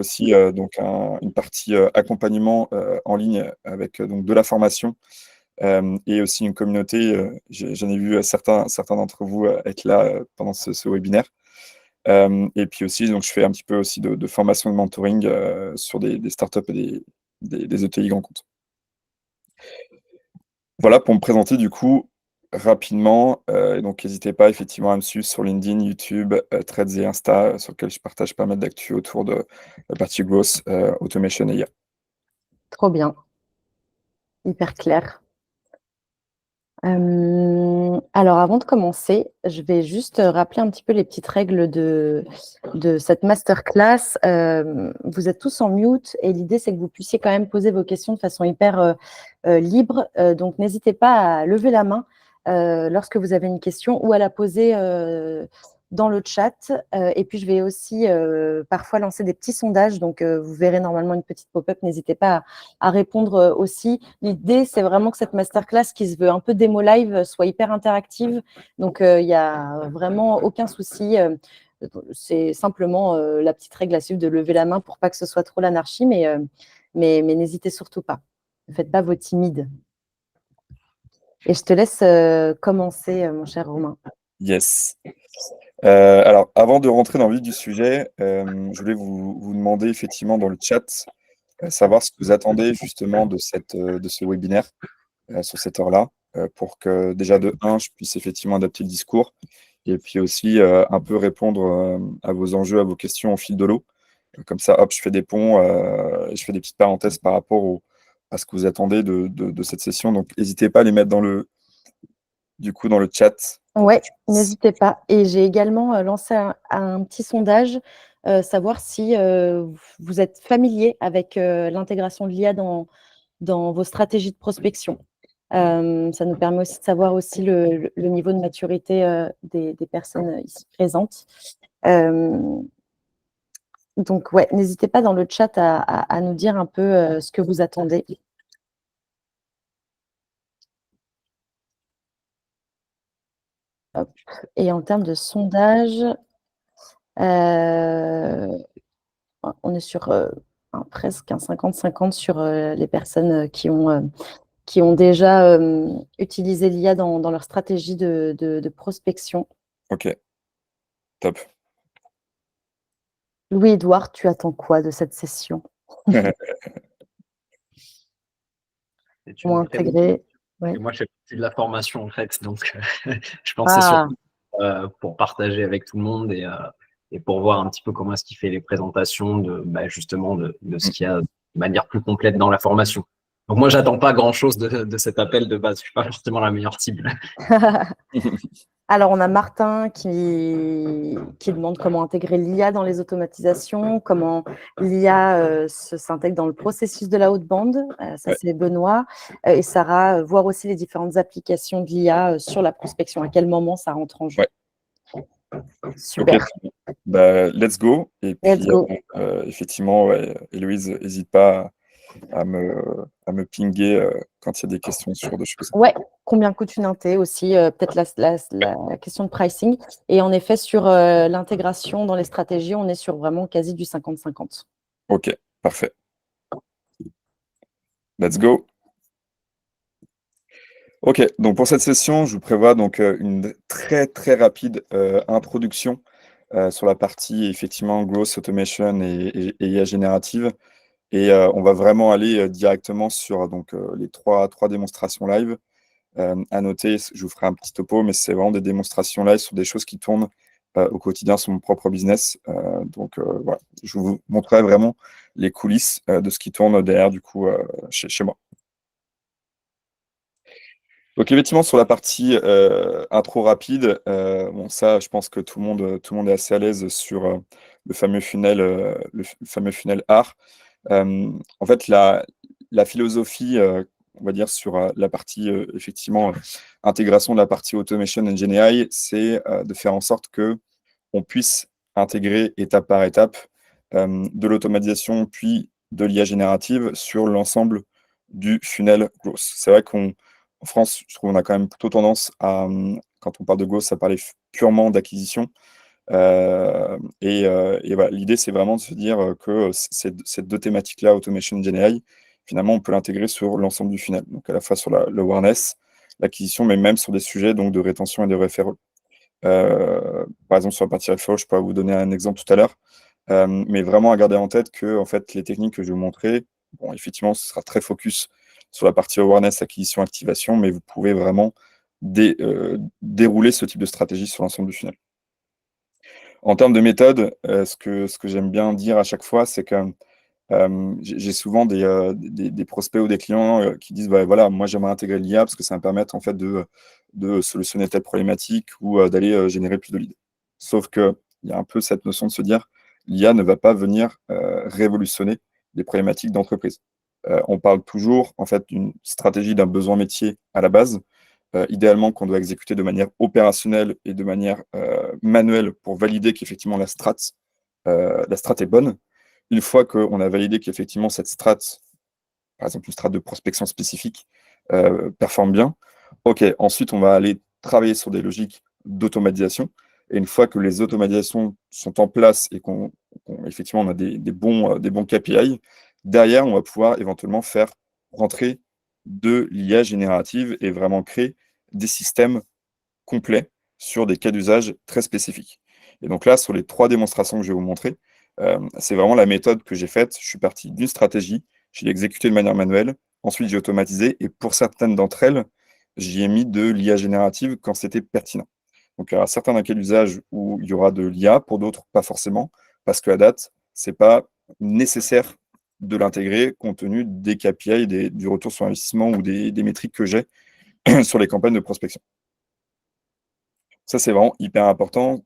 aussi donc une partie accompagnement en ligne avec donc de la formation et aussi une communauté. J'en ai vu certains d'entre vous être là pendant ce webinaire. Et puis aussi, donc, je fais un petit peu aussi de formation de mentoring sur des startups et des ETI grands comptes. Voilà pour me présenter du coup rapidement. Donc n'hésitez pas effectivement à me suivre sur LinkedIn, YouTube, Threads et Insta, sur lequel je partage pas mal d'actu autour de la partie growth, automation et IA. Trop bien. Hyper clair. Alors, avant de commencer, je vais juste rappeler un petit peu les petites règles de cette masterclass. Vous êtes tous en mute et l'idée, c'est que vous puissiez quand même poser vos questions de façon hyper libre. Donc, n'hésitez pas à lever la main lorsque vous avez une question ou à la poser dans le chat. Et puis, je vais aussi parfois lancer des petits sondages. Donc, vous verrez normalement une petite pop-up. N'hésitez pas à répondre aussi. L'idée, c'est vraiment que cette masterclass qui se veut un peu démo live soit hyper interactive. Donc, il n'y a vraiment aucun souci. C'est simplement la petite règle à suivre de lever la main pour pas que ce soit trop l'anarchie, mais n'hésitez surtout pas. Ne faites pas vos timides. Et je te laisse commencer, mon cher Romain. Yes. Alors, avant de rentrer dans le vif du sujet, je voulais vous demander effectivement dans le chat, savoir ce que vous attendez justement de ce webinaire sur cette heure-là, pour que déjà de 1, je puisse effectivement adapter le discours, et puis aussi un peu répondre à vos enjeux, à vos questions au fil de l'eau. Comme ça, hop, je fais des ponts, je fais des petites parenthèses par rapport à ce que vous attendez de cette session. Donc, n'hésitez pas à les mettre dans le chat. Ouais, n'hésitez pas. Et j'ai également lancé un petit sondage, savoir si vous êtes familier avec l'intégration de l'IA dans vos stratégies de prospection. Ça nous permet aussi de savoir aussi le niveau de maturité des personnes ici présentes. Donc, ouais, n'hésitez pas dans le chat à nous dire un peu ce que vous attendez. Hop. Et en termes de sondage, on est sur presque un 50-50 sur les personnes qui ont déjà utilisé l'IA dans leur stratégie de prospection. Ok, top. Louis-Édouard, tu attends quoi de cette session? C'est Pour une très bonne question. intégrer. Ouais. Et moi, je fais partie de la formation, en fait. Donc, je pensais Ah, surtout pour partager avec tout le monde et pour voir un petit peu comment est-ce qu'il fait les présentations justement de ce qu'il y a de manière plus complète dans la formation. Donc, moi, j'attends pas grand-chose de cet appel de base. Je suis pas forcément la meilleure cible. alors, on a Martin qui demande comment intégrer l'IA dans les automatisations, comment l'IA s'intègre dans le processus de la haute bande. Ça, Ouais. c'est Benoît. Et Sarah, voir aussi les différentes applications de l'IA sur la prospection, à quel moment ça rentre en jeu. Ouais. Super. Ok, bah, let's go. Et Let's puis, go. effectivement, ouais, Héloïse, n'hésite pas à me pinguer quand il y a des questions sur des choses. Ouais, combien coûte une inté aussi, peut-être la question de pricing. Et en effet, sur l'intégration dans les stratégies, on est sur vraiment quasi du 50-50. Ok, parfait. Let's go. Ok, donc pour cette session, je vous prévois donc une très très rapide introduction sur la partie effectivement growth automation et IA générative. Et on va vraiment aller directement sur donc les trois démonstrations live. À noter, je vous ferai un petit topo, mais c'est vraiment des démonstrations live sur des choses qui tournent au quotidien sur mon propre business. Donc voilà, je vous montrerai vraiment les coulisses de ce qui tourne derrière du coup chez moi. Donc effectivement sur la partie intro rapide, bon ça je pense que tout le monde est assez à l'aise sur le fameux funnel art. En fait la philosophie on va dire sur la partie effectivement intégration de la partie automation and GenAI, c'est de faire en sorte que on puisse intégrer étape par étape de l'automatisation puis de l'IA générative sur l'ensemble du funnel growth. C'est vrai qu'en France, je trouve qu'on a quand même plutôt tendance à, quand on parle de growth, à parler purement d'acquisition. Et voilà, l'idée, c'est vraiment de se dire que ces deux thématiques-là, automation et GenAI, finalement, on peut l'intégrer sur l'ensemble du funnel. Donc, à la fois sur l'awareness, l'acquisition, mais même sur des sujets donc, de rétention et de référents. Par exemple, sur la partie referral, je pourrais vous donner un exemple tout à l'heure. Mais vraiment à garder en tête que en fait, les techniques que je vais vous montrer, bon, effectivement, ce sera très focus sur la partie awareness, acquisition, activation, mais vous pouvez vraiment dérouler ce type de stratégie sur l'ensemble du funnel. En termes de méthode, ce que j'aime bien dire à chaque fois, c'est que j'ai souvent des prospects ou des clients qui disent bah, voilà, moi j'aimerais intégrer l'IA parce que ça va me permettre en fait de solutionner telle problématique ou d'aller générer plus de leads. Sauf qu'il y a un peu cette notion de se dire l'IA ne va pas venir révolutionner des problématiques d'entreprise. On parle toujours en fait d'une stratégie d'un besoin métier à la base, idéalement qu'on doit exécuter de manière opérationnelle et de manière manuelle pour valider qu'effectivement la strat est bonne. Une fois qu'on a validé qu'effectivement cette strat, par exemple une strat de prospection spécifique, performe bien, ok, ensuite on va aller travailler sur des logiques d'automatisation. Et une fois que les automatisations sont en place et effectivement on a des bons KPI, derrière on va pouvoir éventuellement faire rentrer de l'IA générative et vraiment créer des systèmes complets sur des cas d'usage très spécifiques. Et donc là, sur les 3 démonstrations que je vais vous montrer, c'est vraiment la méthode que j'ai faite. Je suis parti d'une stratégie, je l'ai exécutée de manière manuelle, ensuite j'ai automatisé, et pour certaines d'entre elles, j'y ai mis de l'IA générative quand c'était pertinent. Donc il y aura certains cas d'usage où il y aura de l'IA, pour d'autres pas forcément, parce qu'à date, ce n'est pas nécessaire de l'intégrer compte tenu des KPI, du retour sur investissement ou des métriques que j'ai sur les campagnes de prospection. Ça, c'est vraiment hyper important.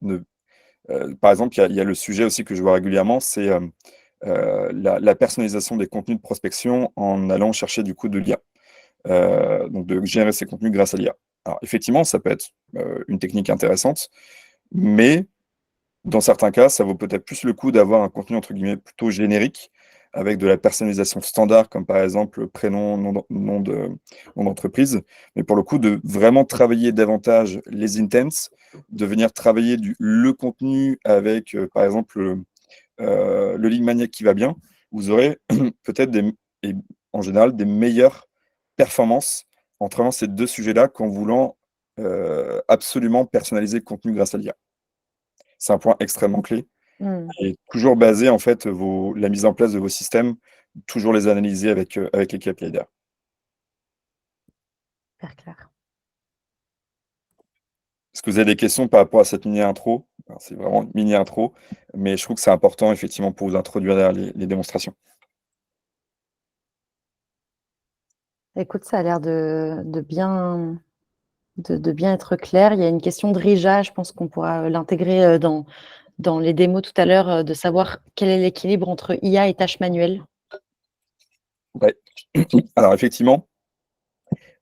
Par exemple, il y a le sujet aussi que je vois régulièrement, c'est la personnalisation des contenus de prospection en allant chercher du coup de l'IA. Donc de générer ces contenus grâce à l'IA. Alors effectivement, ça peut être une technique intéressante, mais dans certains cas, ça vaut peut-être plus le coup d'avoir un contenu entre guillemets plutôt générique, avec de la personnalisation standard, comme par exemple prénom, nom d'entreprise, mais pour le coup de vraiment travailler davantage les intents, de venir travailler le contenu avec par exemple le lead magnet qui va bien, vous aurez peut-être et en général des meilleures performances en travaillant ces deux sujets-là qu'en voulant absolument personnaliser le contenu grâce à l'IA. C'est un point extrêmement clé. Et toujours baser en fait la mise en place de vos systèmes, toujours les analyser avec les KPI derrière. Super clair. Est-ce que vous avez des questions par rapport à cette mini-intro? C'est vraiment une mini-intro, mais je trouve que c'est important effectivement pour vous introduire derrière les démonstrations. Écoute, ça a l'air de bien être clair. Il y a une question de Rija, je pense qu'on pourra l'intégrer dans les démos tout à l'heure, de savoir quel est l'équilibre entre IA et tâches manuelles. Ouais. Alors effectivement,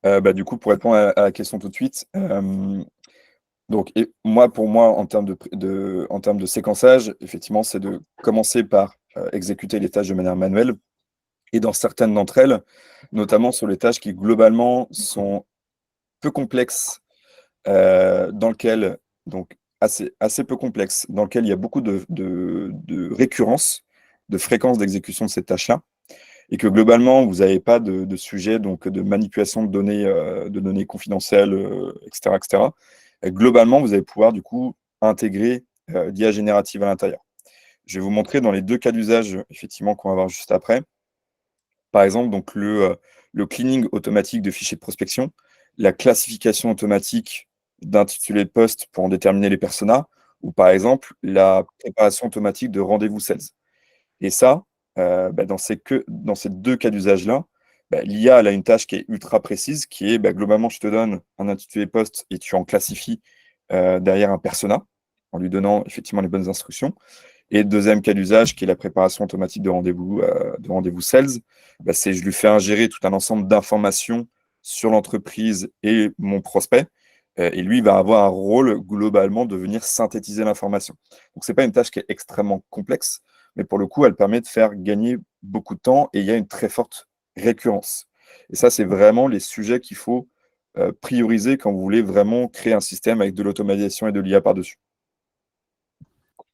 du coup, pour répondre à la question tout de suite, donc pour moi, en termes de séquençage, effectivement, c'est de commencer par exécuter les tâches de manière manuelle. Et dans certaines d'entre elles, notamment sur les tâches qui globalement sont peu complexes, dans lequel, donc assez peu complexes, dans lequel il y a beaucoup de récurrence, de fréquence d'exécution de cette tâche-là, et que globalement, vous n'avez pas de sujet donc, de manipulation de données confidentielles, etc., etc. Et globalement, vous allez pouvoir du coup intégrer l'IA générative à l'intérieur. Je vais vous montrer dans les 2 cas d'usage, effectivement, qu'on va voir juste après. Par exemple, donc le cleaning automatique de fichiers de prospection, la classification automatique d'intitulés de poste pour en déterminer les personas, ou par exemple, la préparation automatique de rendez-vous sales. Et ça, dans ces 2 cas d'usage-là, l'IA elle a une tâche qui est ultra précise, qui est globalement, je te donne un intitulé de poste et tu en classifies derrière un persona, en lui donnant effectivement les bonnes instructions. Et deuxième cas d'usage, qui est la préparation automatique de rendez-vous sales, c'est je lui fais ingérer tout un ensemble d'informations sur l'entreprise et mon prospect. Et lui, il va avoir un rôle globalement de venir synthétiser l'information. Donc, ce n'est pas une tâche qui est extrêmement complexe, mais pour le coup, elle permet de faire gagner beaucoup de temps et il y a une très forte récurrence. Et ça, c'est vraiment les sujets qu'il faut prioriser quand vous voulez vraiment créer un système avec de l'automatisation et de l'IA par-dessus.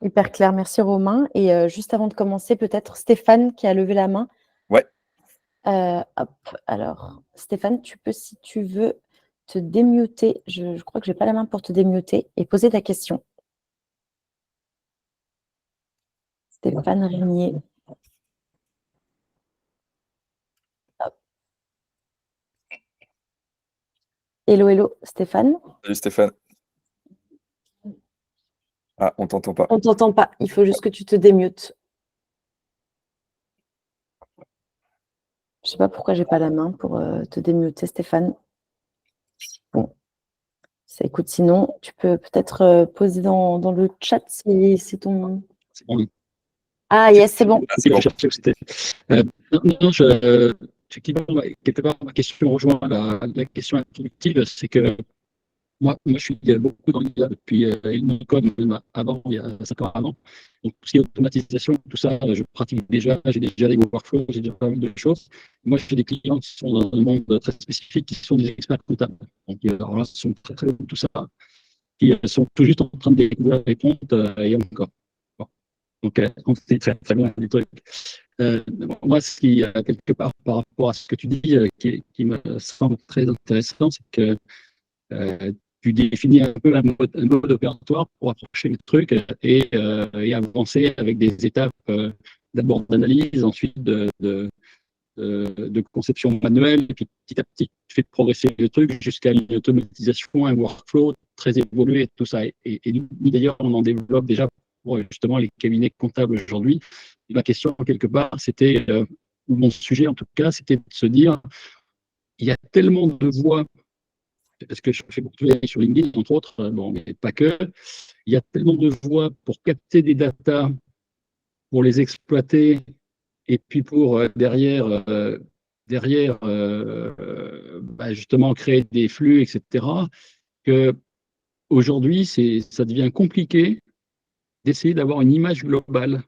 Hyper clair, merci Romain. Et juste avant de commencer, peut-être Stéphane qui a levé la main. Ouais. Hop, alors Stéphane, tu peux, si tu veux, te démuter. Je crois que je n'ai pas la main pour te démuter et poser ta question. Stéphane Régnier. Hop. Hello, hello, Stéphane. Salut Stéphane. Ah, on t'entend pas. On ne t'entend pas, il faut juste que tu te démutes. Je ne sais pas pourquoi je n'ai pas la main pour te démuter, Stéphane. Bon, ça, écoute, sinon, tu peux peut-être poser dans le chat si c'est ton... C'est bon. Ah, yes, c'est bon. C'est bon. Effectivement, quelque part, ma question rejoint la question introductive, c'est que moi, je suis beaucoup dans l'IA depuis Ilmocom, même avant, il y a 5 ans avant. Donc, tout ce qui est automatisation, tout ça, je pratique déjà, j'ai déjà des workflows, j'ai déjà pas mal de choses. Moi, j'ai des clients qui sont dans un monde très spécifique, qui sont des experts comptables. Donc, alors là, ce sont très, très tout ça, qui sont tout juste en train de découvrir les comptes et encore. Bon. Donc, on sait très, très bien les trucs. Moi, ce qui, quelque part, par rapport à ce que tu dis, qui me semble très intéressant, c'est que tu définis un peu un mode opératoire pour approcher le truc et avancer avec des étapes d'abord d'analyse, ensuite de conception manuelle, et puis petit à petit, tu fais progresser le truc jusqu'à une automatisation, un workflow très évolué, tout ça. Et nous, d'ailleurs, on en développe déjà pour justement les cabinets comptables aujourd'hui. Et ma question, quelque part, c'était, ou mon sujet en tout cas, c'était de se dire, il y a tellement de voies, parce que je fais beaucoup de sur LinkedIn, entre autres, bon, mais pas que, il y a tellement de voies pour capter des datas, pour les exploiter, et puis pour justement créer des flux, etc., que aujourd'hui, ça devient compliqué d'essayer d'avoir une image globale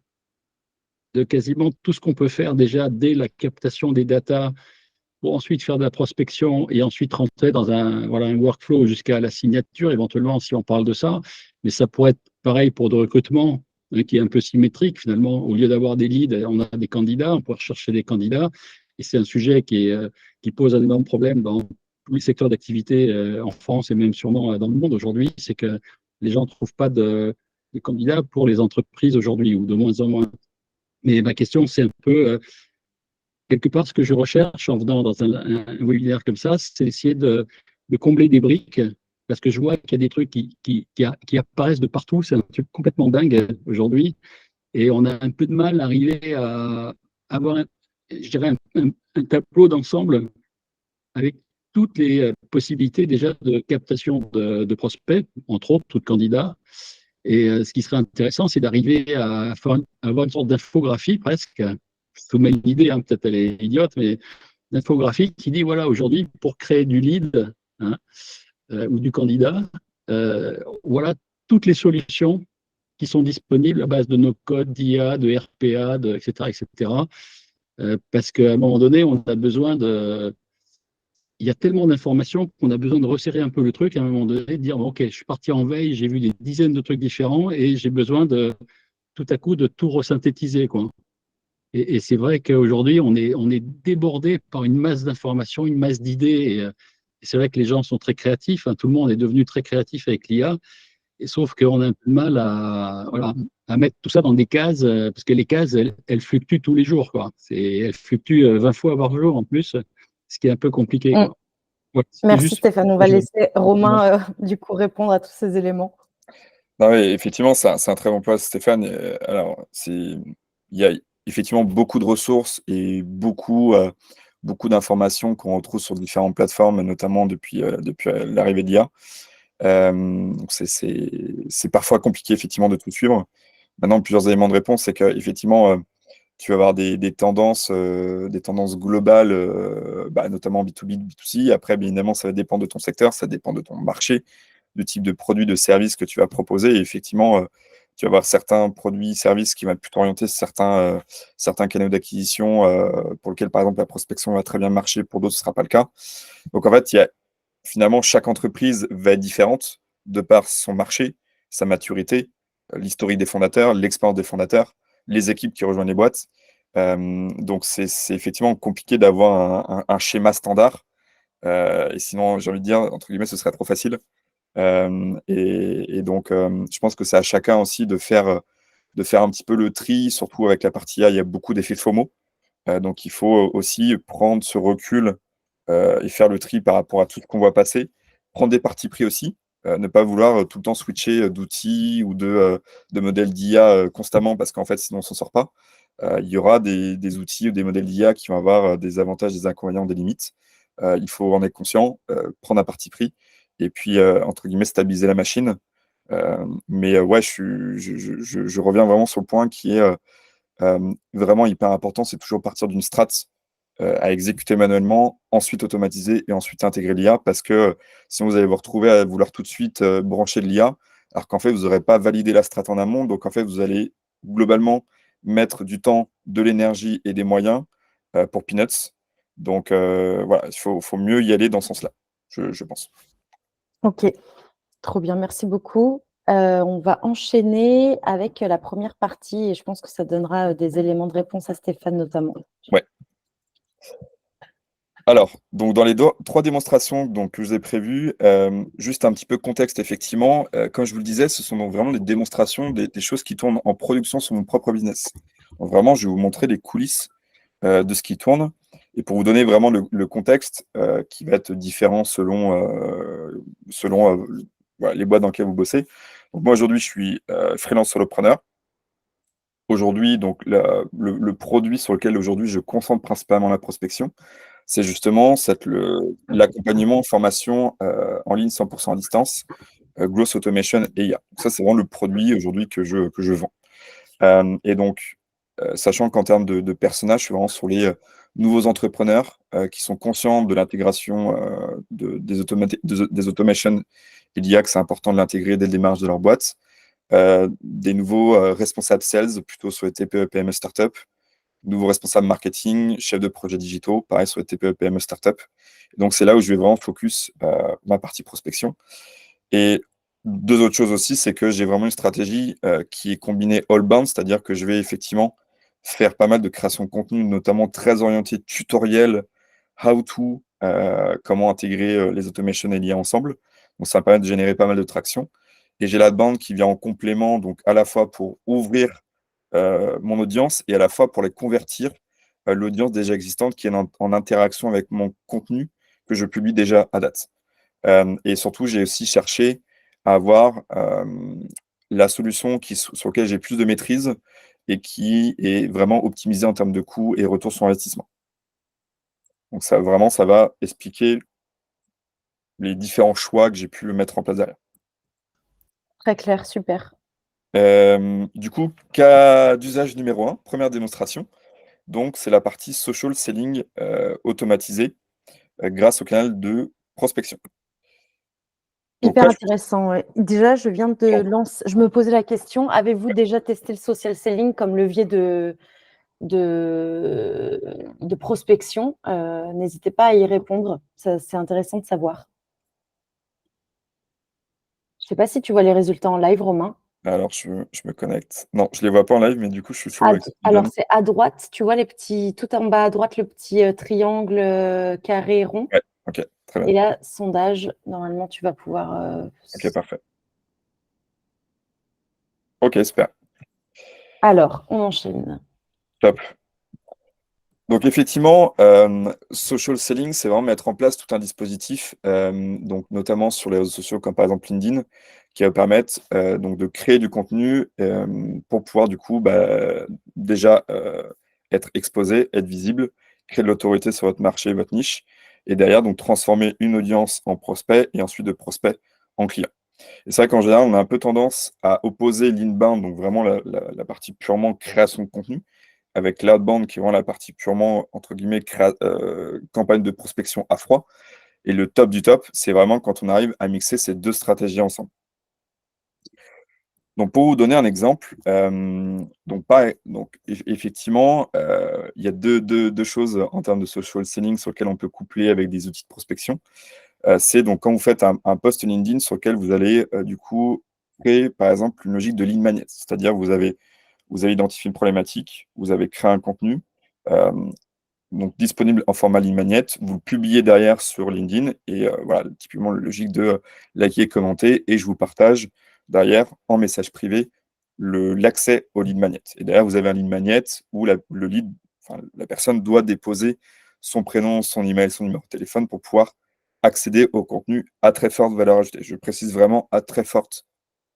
de quasiment tout ce qu'on peut faire déjà dès la captation des datas, pour ensuite faire de la prospection et ensuite rentrer dans un workflow jusqu'à la signature, éventuellement, si on parle de ça. Mais ça pourrait être pareil pour de recrutement, hein, qui est un peu symétrique finalement. Au lieu d'avoir des leads, on a des candidats, on peut rechercher des candidats. Et c'est un sujet qui pose un énorme problème dans tous les secteurs d'activité en France et même sûrement dans le monde aujourd'hui. C'est que les gens ne trouvent pas de candidats pour les entreprises aujourd'hui, ou de moins en moins. Mais ma question, c'est un peu quelque part, ce que je recherche en venant dans un webinaire comme ça, c'est essayer de combler des briques, parce que je vois qu'il y a des trucs qui apparaissent de partout. C'est un truc complètement dingue aujourd'hui. Et on a un peu de mal à arriver à avoir, je dirais, un tableau d'ensemble avec toutes les possibilités déjà de captation de prospects, entre autres, tout candidat. Et ce qui serait intéressant, c'est d'arriver à avoir une sorte d'infographie presque. Je vous mets une idée, hein, peut-être elle est idiote, mais une infographie qui dit, voilà, aujourd'hui, pour créer du lead, hein, ou du candidat, voilà toutes les solutions qui sont disponibles à base de nos codes d'IA, de RPA, etc., etc. Parce qu'à un moment donné, on a besoin de... Il y a tellement d'informations qu'on a besoin de resserrer un peu le truc à un moment donné, de dire, bon, OK, je suis parti en veille, j'ai vu des dizaines de trucs différents et j'ai besoin de tout à coup de tout resynthétiser, quoi. Et c'est vrai qu'aujourd'hui, on est débordé par une masse d'informations, une masse d'idées. Et c'est vrai que les gens sont très créatifs, hein, tout le monde est devenu très créatif avec l'IA. Et sauf qu'on a un peu de mal à mettre tout ça dans des cases, parce que les cases, elles fluctuent tous les jours, quoi. Elles fluctuent 20 fois par jour en plus, ce qui est un peu compliqué, quoi. Ouais, Merci Stéphane. On va laisser Romain du coup répondre à tous ces éléments. Non, oui, effectivement, c'est un très bon point, Stéphane. Alors, il y a effectivement beaucoup de ressources et beaucoup d'informations qu'on retrouve sur différentes plateformes, notamment depuis l'arrivée de l'IA. Donc c'est parfois compliqué, effectivement, de tout suivre. Maintenant, plusieurs éléments de réponse, c'est qu'effectivement, tu vas avoir des tendances globales, notamment B2B, B2C. Après, bien évidemment, ça va dépendre de ton secteur, ça dépend de ton marché, du type de produit, de service que tu vas proposer. Et effectivement, tu vas avoir certains produits, services qui vont être plutôt orientés sur certains canaux d'acquisition pour lesquels, par exemple, la prospection va très bien marcher, pour d'autres, ce ne sera pas le cas. Donc, en fait, finalement, chaque entreprise va être différente de par son marché, sa maturité, l'historique des fondateurs, l'expérience des fondateurs, les équipes qui rejoignent les boîtes. Donc, c'est effectivement compliqué d'avoir un schéma standard. Et sinon, j'ai envie de dire, entre guillemets, ce serait trop facile. Et donc, je pense que c'est à chacun aussi de faire un petit peu le tri, surtout avec la partie A, il y a beaucoup d'effets FOMO. Donc, il faut aussi prendre ce recul et faire le tri par rapport à tout ce qu'on voit passer. Prendre des partis pris aussi, ne pas vouloir tout le temps switcher d'outils ou de modèles d'IA constamment, parce qu'en fait, sinon, on ne s'en sort pas. Il y aura des outils ou des modèles d'IA qui vont avoir des avantages, des inconvénients, des limites. Il faut en être conscient, prendre un parti pris, et puis, entre guillemets, stabiliser la machine. Mais ouais, je reviens vraiment sur le point qui est vraiment hyper important, c'est toujours partir d'une strat à exécuter manuellement, ensuite automatiser et ensuite intégrer l'IA, parce que sinon vous allez vous retrouver à vouloir tout de suite brancher de l'IA, alors qu'en fait vous n'aurez pas validé la strat en amont, donc en fait vous allez globalement mettre du temps, de l'énergie et des moyens pour peanuts. Donc voilà, il faut mieux y aller dans ce sens-là, je pense. Ok, trop bien, merci beaucoup. On va enchaîner avec la première partie et je pense que ça donnera des éléments de réponse à Stéphane notamment. Ouais. Alors, donc dans les trois démonstrations donc, que je vous ai prévues, juste un petit peu contexte, effectivement, comme je vous le disais, ce sont donc vraiment des démonstrations des choses qui tournent en production sur mon propre business. Donc vraiment, je vais vous montrer les coulisses de ce qui tourne, et pour vous donner vraiment le contexte qui va être différent selon voilà, les boîtes dans lesquelles vous bossez. Donc moi, aujourd'hui, je suis freelance solopreneur. Aujourd'hui, donc le produit sur lequel aujourd'hui je concentre principalement la prospection, c'est justement l'accompagnement en formation en ligne 100% à distance, Growth Automation et IA. Donc ça, c'est vraiment le produit aujourd'hui que je vends. Et donc, sachant qu'en termes de personnages, je suis vraiment sur les nouveaux entrepreneurs qui sont conscients de l'intégration des automations et l'IA, que c'est important de l'intégrer dès le démarrage de leur boîte. Des nouveaux responsables sales, plutôt sur les TPE, PME, startup, nouveaux responsables marketing, chefs de projet digitaux, pareil sur les TPE, PME, startup. Donc, c'est là où je vais vraiment focus ma partie prospection. Et deux autres choses aussi, c'est que j'ai vraiment une stratégie qui est combinée all-bound, c'est-à-dire que je vais effectivement faire pas mal de création de contenu, notamment très orienté tutoriel, how-to, comment intégrer les automations et l'IA ensemble. Donc, ça va permettre de générer pas mal de traction. Et j'ai l'outbound qui vient en complément, donc à la fois pour ouvrir mon audience et à la fois pour les convertir l'audience déjà existante qui est en interaction avec mon contenu que je publie déjà à date. Et surtout, j'ai aussi cherché à avoir la solution sur laquelle j'ai plus de maîtrise et qui est vraiment optimisée en termes de coûts et retour sur investissement. Donc ça, vraiment, ça va expliquer les différents choix que j'ai pu mettre en place derrière. Très clair, super. Du coup, cas d'usage numéro 1, première démonstration. Donc, c'est la partie social selling automatisée grâce au canal de prospection. Donc Hyper là, intéressant. Ouais. Déjà, je viens de lancer. Je me posais la question, avez-vous déjà testé le social selling comme levier de prospection? N'hésitez pas à y répondre. C'est intéressant de savoir. Je ne sais pas si tu vois les résultats en live, Romain. alors, je me connecte. Non, je ne les vois pas en live, mais du coup, je suis chaud. Alors, c'est à droite, tu vois les petits, tout en bas à droite, le petit triangle carré rond. Ouais, ok, très bien. Et là, sondage, normalement, tu vas pouvoir. Ok, parfait. Ok, super. Alors, on enchaîne. Top. Donc effectivement, social selling, c'est vraiment mettre en place tout un dispositif, donc notamment sur les réseaux sociaux comme par exemple LinkedIn, qui va permettre donc de créer du contenu pour pouvoir du coup déjà être exposé, être visible, créer de l'autorité sur votre marché, votre niche, et derrière donc transformer une audience en prospect et ensuite de prospect en client. Et c'est vrai qu'en général, on a un peu tendance à opposer l'inbound, donc vraiment la partie purement création de contenu, avec l'outbound qui est vraiment la partie purement, entre guillemets, campagne de prospection à froid. Et le top du top, c'est vraiment quand on arrive à mixer ces deux stratégies ensemble. Donc, pour vous donner un exemple, effectivement, il y a deux choses en termes de social selling sur lesquelles on peut coupler avec des outils de prospection. C'est donc quand vous faites un post LinkedIn sur lequel vous allez du coup créer, par exemple, une logique de lead magnet. C'est-à-dire, vous avez identifié une problématique, vous avez créé un contenu, donc disponible en format lead magnet, vous le publiez derrière sur LinkedIn, et voilà, typiquement, la logique de liker, commenter, et je vous partage derrière, en message privé, l'accès au lead magnet. Et derrière, vous avez un lead magnet où le lead, enfin, la personne doit déposer son prénom, son email, son numéro de téléphone pour pouvoir accéder au contenu à très forte valeur ajoutée. Je précise vraiment à très forte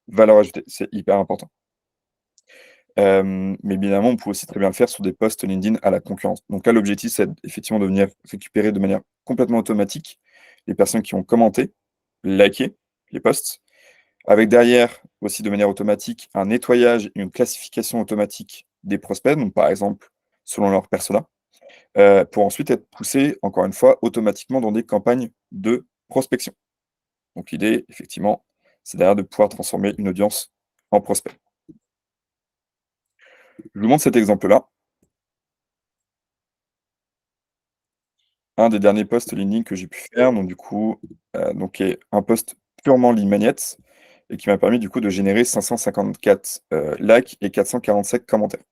valeur ajoutée. C'est hyper important. Mais évidemment, on peut aussi très bien le faire sur des posts LinkedIn à la concurrence. Donc là, l'objectif, c'est effectivement de venir récupérer de manière complètement automatique les personnes qui ont commenté, liké les posts, avec derrière aussi de manière automatique un nettoyage et une classification automatique des prospects, donc par exemple selon leur persona, pour ensuite être poussé, encore une fois, automatiquement dans des campagnes de prospection. Donc l'idée, effectivement, c'est derrière de pouvoir transformer une audience en prospect. Je vous montre cet exemple-là. Un des derniers posts LinkedIn que j'ai pu faire, donc du coup, donc est un post purement lead magnet et qui m'a permis du coup de générer 554 likes et 447 commentaires.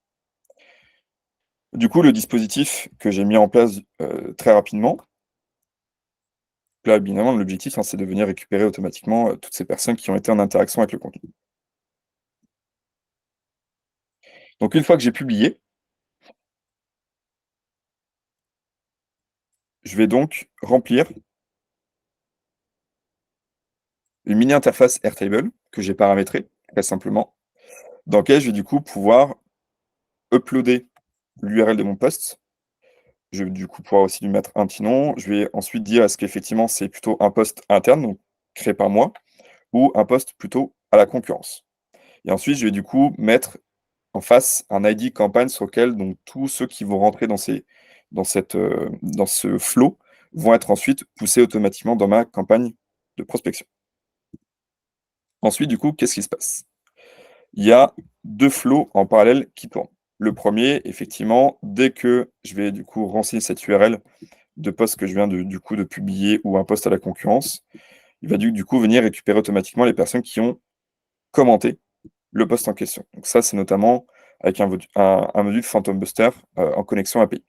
Du coup, le dispositif que j'ai mis en place très rapidement, là, évidemment, l'objectif, hein, c'est de venir récupérer automatiquement toutes ces personnes qui ont été en interaction avec le contenu. Donc, une fois que j'ai publié, je vais donc remplir une mini interface Airtable que j'ai paramétrée, très simplement, dans laquelle je vais du coup pouvoir uploader l'URL de mon post. Je vais du coup pouvoir aussi lui mettre un petit nom. Je vais ensuite dire est-ce qu'effectivement c'est plutôt un post interne, donc créé par moi, ou un post plutôt à la concurrence. Et ensuite, je vais du coup mettre en face un ID campagne sur lequel donc, tous ceux qui vont rentrer dans ce flow vont être ensuite poussés automatiquement dans ma campagne de prospection. Ensuite, du coup, qu'est-ce qui se passe? Il y a deux flows en parallèle qui tournent. Le premier, effectivement, dès que je vais du coup renseigner cette URL de post que je viens du coup de publier ou un post à la concurrence, il va du coup venir récupérer automatiquement les personnes qui ont commenté le post en question. Donc ça, c'est notamment avec un module Phantom Buster en connexion API.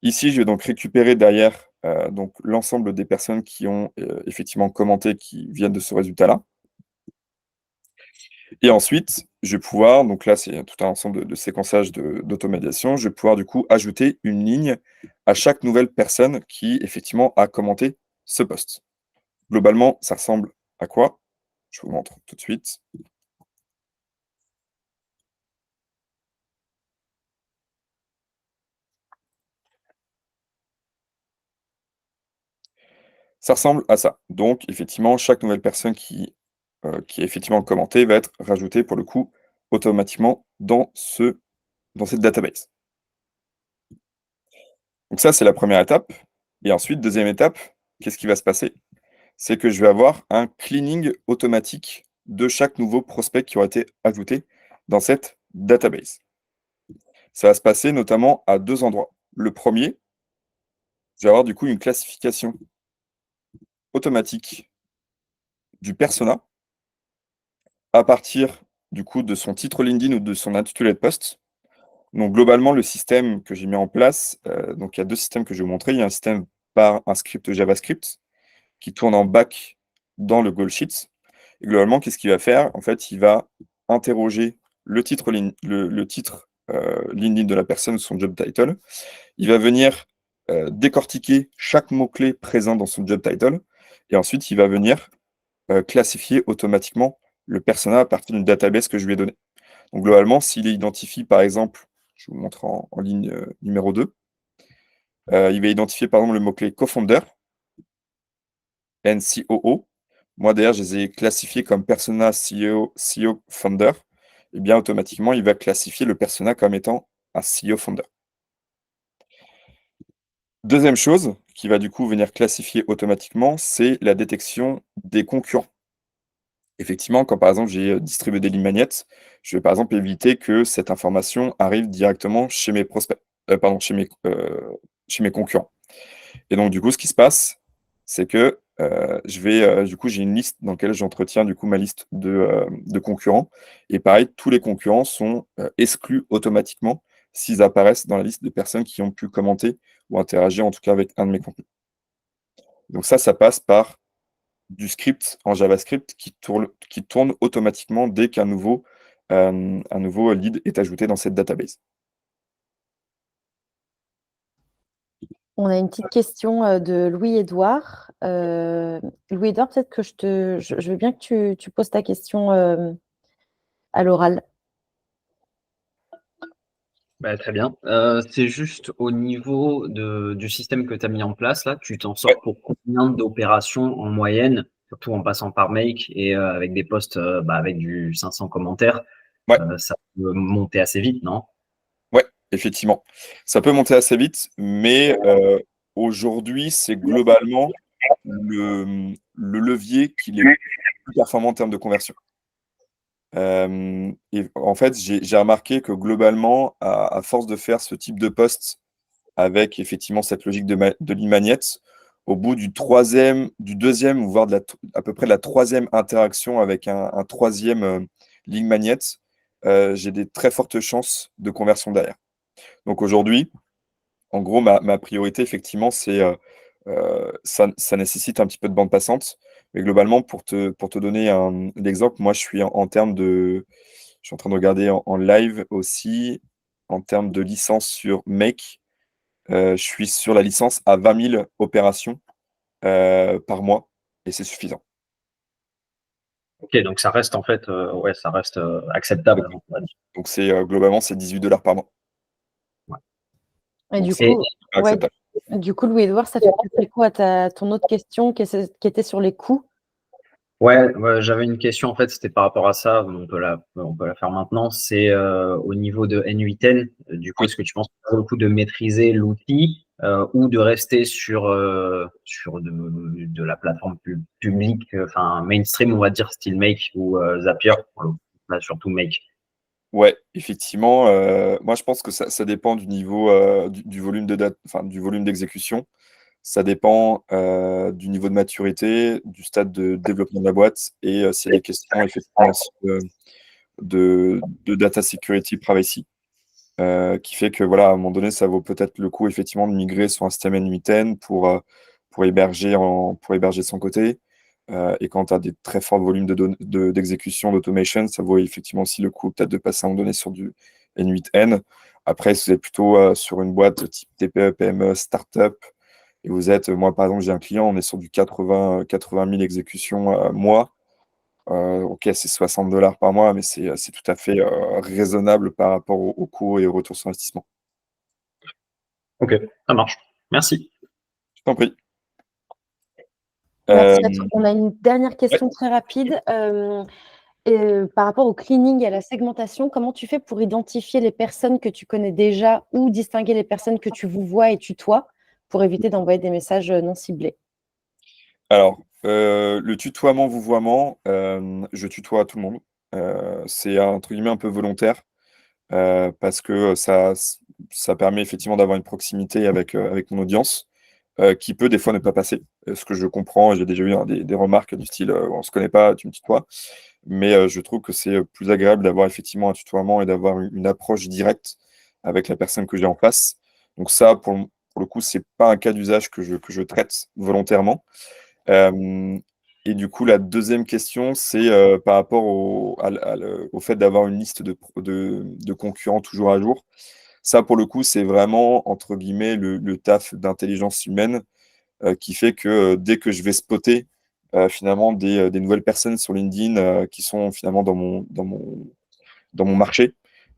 Ici, je vais donc récupérer derrière donc l'ensemble des personnes qui ont effectivement commenté, qui viennent de ce résultat-là. Et ensuite, je vais pouvoir, donc là, c'est tout un ensemble de séquençage d'automatisation, je vais pouvoir du coup ajouter une ligne à chaque nouvelle personne qui effectivement a commenté ce post. Globalement, ça ressemble à quoi? Je vous montre tout de suite. Ça ressemble à ça. Donc, effectivement, chaque nouvelle personne qui a effectivement commenté va être rajoutée, pour le coup, automatiquement dans cette database. Donc ça, c'est la première étape. Et ensuite, deuxième étape, qu'est-ce qui va se passer? C'est que je vais avoir un cleaning automatique de chaque nouveau prospect qui aura été ajouté dans cette database. Ça va se passer notamment à deux endroits. Le premier, je vais avoir du coup une classification automatique du persona à partir du coup de son titre LinkedIn ou de son intitulé de post. Donc globalement, le système que j'ai mis en place, donc il y a deux systèmes que je vais vous montrer. Il y a un système par un script JavaScript qui tourne en back dans le goal sheet. Et globalement, qu'est-ce qu'il va faire? En fait, il va interroger le titre LinkedIn de la personne, son job title. Il va venir décortiquer chaque mot-clé présent dans son job title. Et ensuite, il va venir classifier automatiquement le persona à partir d'une database que je lui ai donnée. Donc globalement, s'il identifie par exemple, je vous montre en ligne numéro 2, il va identifier par exemple le mot-clé co-founder, NCOO. Moi d'ailleurs, je les ai classifiés comme persona CEO founder. Et bien automatiquement, il va classifier le persona comme étant un CEO founder. Deuxième chose qui va du coup venir classifier automatiquement, c'est la détection des concurrents. Effectivement, quand par exemple j'ai distribué des lignes magnets, je vais par exemple éviter que cette information arrive directement chez mes prospects, chez mes concurrents. Et donc du coup, ce qui se passe, c'est que du coup, j'ai une liste dans laquelle j'entretiens du coup ma liste de concurrents. Et pareil, tous les concurrents sont exclus automatiquement s'ils apparaissent dans la liste des personnes qui ont pu commenter ou interagir en tout cas avec un de mes contenus. Donc ça passe par du script en JavaScript qui tourne automatiquement dès un nouveau lead est ajouté dans cette database. On a une petite question de Louis-Édouard. Louis-Édouard, peut-être que je veux bien que tu poses ta question à l'oral. Bah, très bien. C'est juste au niveau du système que tu as mis en place, là, tu t'en Ouais. sors pour combien d'opérations en moyenne, surtout en passant par Make et avec des posts avec du 500 commentaires, Ouais. ça peut monter assez vite, non? Ouais, effectivement. Ça peut monter assez vite, mais aujourd'hui, c'est globalement le levier qui est le plus performant en termes de conversion. Et en fait, j'ai remarqué que globalement, à force de faire ce type de post avec effectivement cette logique de lead magnet, au bout du deuxième, voire à peu près de la troisième interaction avec un troisième lead magnet, j'ai des très fortes chances de conversion derrière. Donc aujourd'hui, en gros, ma priorité, effectivement, c'est ça nécessite un petit peu de bande passante. Mais globalement, pour te donner l'exemple, moi, je suis je suis en train de regarder en live aussi, en termes de licence sur Make, je suis sur la licence à 20 000 opérations par mois, et c'est suffisant. Ok, donc ça reste en fait, ouais, ça reste acceptable, on va dire. Donc globalement, c'est 18 $ par mois. Ouais. Et Donc du c'est coup, acceptable. Louis-Édouard, ça fait écho à ton autre question qui était sur les coûts. Ouais, j'avais une question en fait, c'était par rapport à ça, on peut la faire maintenant. C'est au niveau de N8N. Du coup, Oui. est-ce que tu penses que ça vaut le coup de maîtriser l'outil ou de rester sur de la plateforme publique, enfin mainstream, on va dire style Make ou Zapier, là, surtout Make. Ouais, effectivement. Moi, je pense que ça dépend du niveau, du volume de date, enfin, du volume d'exécution. Ça dépend du niveau de maturité, du stade de développement de la boîte et s'il y a des questions effectivement aussi de data security privacy, qui fait que voilà, à un moment donné, ça vaut peut-être le coup effectivement de migrer sur un système N8N pour héberger son côté. Et quand tu as des très forts volumes d'exécution, d'automation, ça vaut effectivement aussi le coup peut-être de passer à un moment donné sur du N8N. Après, si vous êtes plutôt sur une boîte type TPE, PME, startup, et vous êtes, moi par exemple, j'ai un client, on est sur du 80 000 exécutions mois. Ok, c'est 60 $ par mois, mais c'est tout à fait raisonnable par rapport au coût et au retour sur investissement. Ok, ça marche. Merci. Je t'en prie. Merci à toi. On a une dernière Ouais. question très rapide. Par rapport au cleaning et à la segmentation, comment tu fais pour identifier les personnes que tu connais déjà ou distinguer les personnes que tu vous vois et tutoies pour éviter d'envoyer des messages non ciblés? Alors, le tutoiement, vouvoiement, je tutoie tout le monde. C'est entre guillemets un peu volontaire parce que ça permet effectivement d'avoir une proximité avec mon audience qui peut des fois ne pas passer. Ce que je comprends, j'ai déjà eu des remarques du style on se connaît pas, tu me tutoies. Mais je trouve que c'est plus agréable d'avoir effectivement un tutoiement et d'avoir une approche directe avec la personne que j'ai en face. Donc ça, pour le coup, c'est pas un cas d'usage que je traite volontairement. Euh, et du coup, la deuxième question, c'est par rapport au fait d'avoir une liste de concurrents toujours à jour. Ça, pour le coup, c'est vraiment, entre guillemets, le taf d'intelligence humaine qui fait que dès que je vais spotter finalement des nouvelles personnes sur LinkedIn qui sont finalement dans mon marché,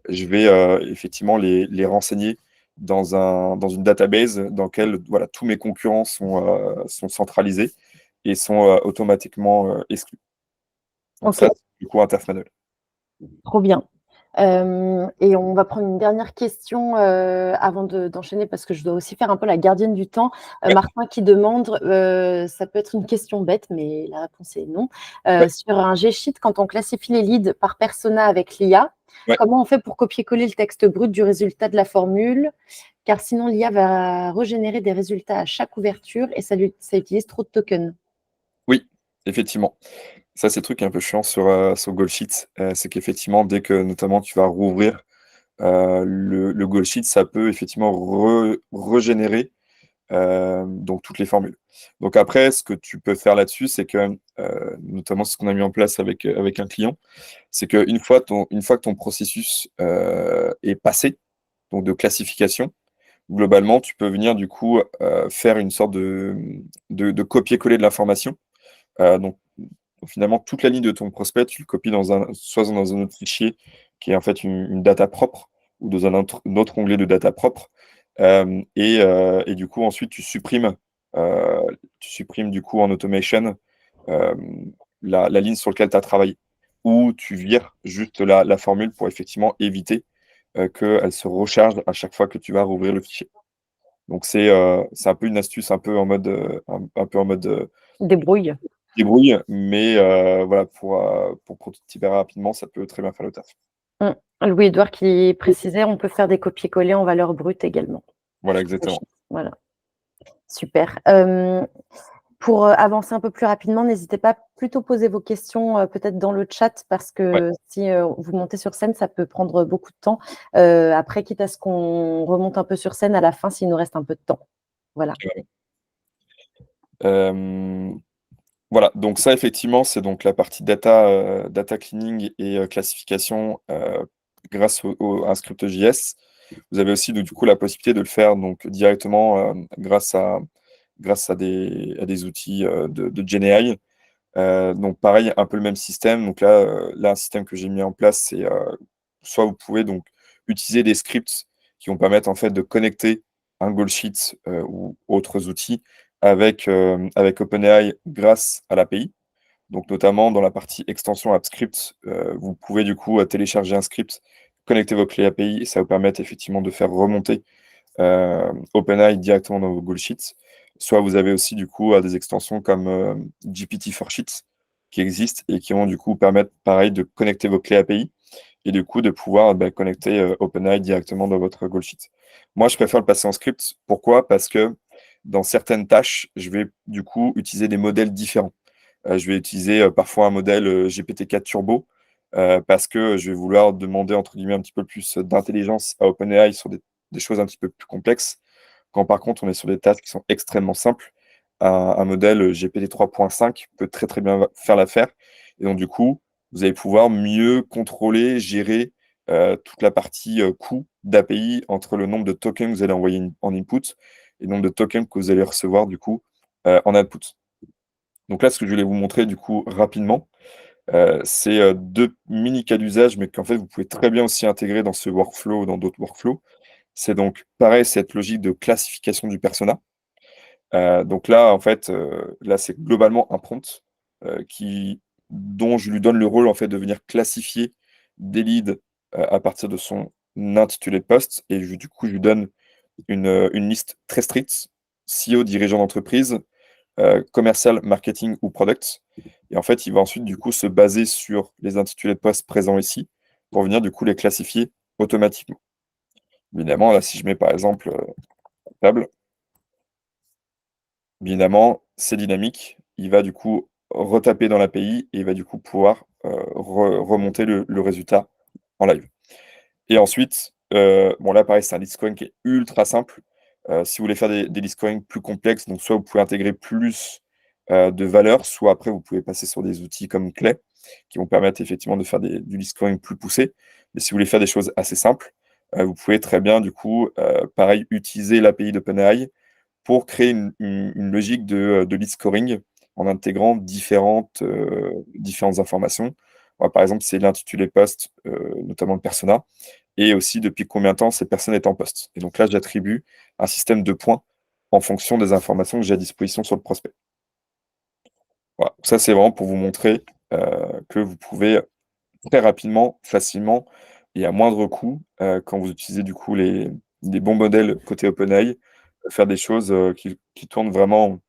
je vais effectivement les renseigner dans une database dans laquelle voilà, tous mes concurrents sont centralisés et sont automatiquement exclus. Donc Ok, ça, c'est du coup un taf manuel. trop bien. Et on va prendre une dernière question avant d'enchaîner parce que je dois aussi faire un peu la gardienne du temps. Ouais. Martin qui demande, ça peut être une question bête, mais la réponse est non. Ouais. Sur un G-Sheet, quand on classifie les leads par persona avec l'IA, Ouais. comment on fait pour copier-coller le texte brut du résultat de la formule? Car sinon, l'IA va régénérer des résultats à chaque ouverture et ça utilise trop de tokens. effectivement. Ça, c'est le truc un peu chiant sur Goal Sheet, c'est qu'effectivement, dès que notamment tu vas rouvrir le Goal Sheet, ça peut effectivement régénérer donc toutes les formules. Donc après, ce que tu peux faire là-dessus, c'est que, notamment ce qu'on a mis en place avec un client, c'est une fois que ton processus est passé, donc de classification, globalement, tu peux venir du coup faire une sorte de copier-coller de l'information. Donc finalement, toute la ligne de ton prospect, tu le copies soit dans un autre fichier qui est en fait une data propre ou dans un autre onglet de data propre. Et du coup, ensuite, tu supprimes du coup en automation euh, la ligne sur laquelle tu as travaillé. Ou tu vires juste la formule pour effectivement éviter qu'elle se recharge à chaque fois que tu vas rouvrir le fichier. Donc c'est un peu une astuce un peu en mode, un peu en mode Débrouille. débrouille, mais voilà, pour prototyper rapidement, ça peut très bien faire le taf. Louis-Édouard qui précisait, on peut faire des copier-coller en valeur brute également. Voilà, exactement. Voilà, super. Pour avancer un peu plus rapidement, n'hésitez pas plutôt poser vos questions peut-être dans le chat parce que si vous montez sur scène, ça peut prendre beaucoup de temps. Après, quitte à ce qu'on remonte un peu sur scène à la fin s'il nous reste un peu de temps. Voilà. Voilà, donc ça effectivement, c'est donc la partie data cleaning et classification grâce à un script JS. Vous avez aussi du coup la possibilité de le faire donc directement grâce à des outils de GenAI. Donc pareil, un peu le même système. Donc là, un système que j'ai mis en place, c'est soit vous pouvez donc utiliser des scripts qui vont permettre en fait de connecter un goal sheet ou autres outils avec OpenAI grâce à l'API. Donc notamment dans la partie extension AppScript, vous pouvez du coup télécharger un script, connecter vos clés API et ça vous permet effectivement de faire remonter OpenAI directement dans vos goal sheets. Soit vous avez aussi du coup des extensions comme GPT for Sheets qui existent et qui vont du coup permettre pareil de connecter vos clés API et du coup de pouvoir connecter OpenAI directement dans votre goal sheet. Moi, je préfère le passer en script. Pourquoi? Parce que dans certaines tâches, je vais du coup utiliser des modèles différents. Je vais utiliser parfois un modèle GPT-4 Turbo parce que je vais vouloir demander entre guillemets un petit peu plus d'intelligence à OpenAI sur des choses un petit peu plus complexes. Quand par contre on est sur des tâches qui sont extrêmement simples, un modèle GPT 3.5 peut très très bien faire l'affaire. Et donc du coup, vous allez pouvoir mieux contrôler, gérer toute la partie coût d'API entre le nombre de tokens que vous allez envoyer en input et le nombre de tokens que vous allez recevoir du coup en output. Donc là, ce que je voulais vous montrer du coup rapidement, c'est deux mini cas d'usage, mais qu'en fait vous pouvez très bien aussi intégrer dans ce workflow ou dans d'autres workflows. C'est donc pareil, cette logique de classification du persona. Donc là, en fait, là, c'est globalement un prompt dont je lui donne le rôle en fait de venir classifier des leads à partir de son intitulé de poste. Et du coup, je lui donne une liste très stricte, CEO, dirigeant d'entreprise, commercial, marketing ou product. Et en fait, il va ensuite du coup se baser sur les intitulés de poste présents ici pour venir du coup les classifier automatiquement. Évidemment, là, si je mets par exemple table, évidemment, c'est dynamique. Il va du coup retaper dans l'API et il va du coup pouvoir remonter le résultat en live. Et ensuite, bon là pareil, c'est un list scoring qui est ultra simple. Si vous voulez faire des list scoring plus complexes, donc soit vous pouvez intégrer plus de valeurs, soit après vous pouvez passer sur des outils comme Clay qui vont permettre effectivement de faire du list scoring plus poussé. Mais si vous voulez faire des choses assez simples, vous pouvez très bien du coup, pareil, utiliser l'API d'OpenAI pour créer une logique de lead scoring en intégrant différentes informations. Moi, par exemple, c'est l'intitulé poste, notamment le persona, et aussi depuis combien de temps cette personne est en poste. Et donc là, j'attribue un système de points en fonction des informations que j'ai à disposition sur le prospect. Voilà. Ça, c'est vraiment pour vous montrer que vous pouvez très rapidement, facilement et à moindre coût, quand vous utilisez du coup des bons modèles côté OpenAI, faire des choses qui tournent vraiment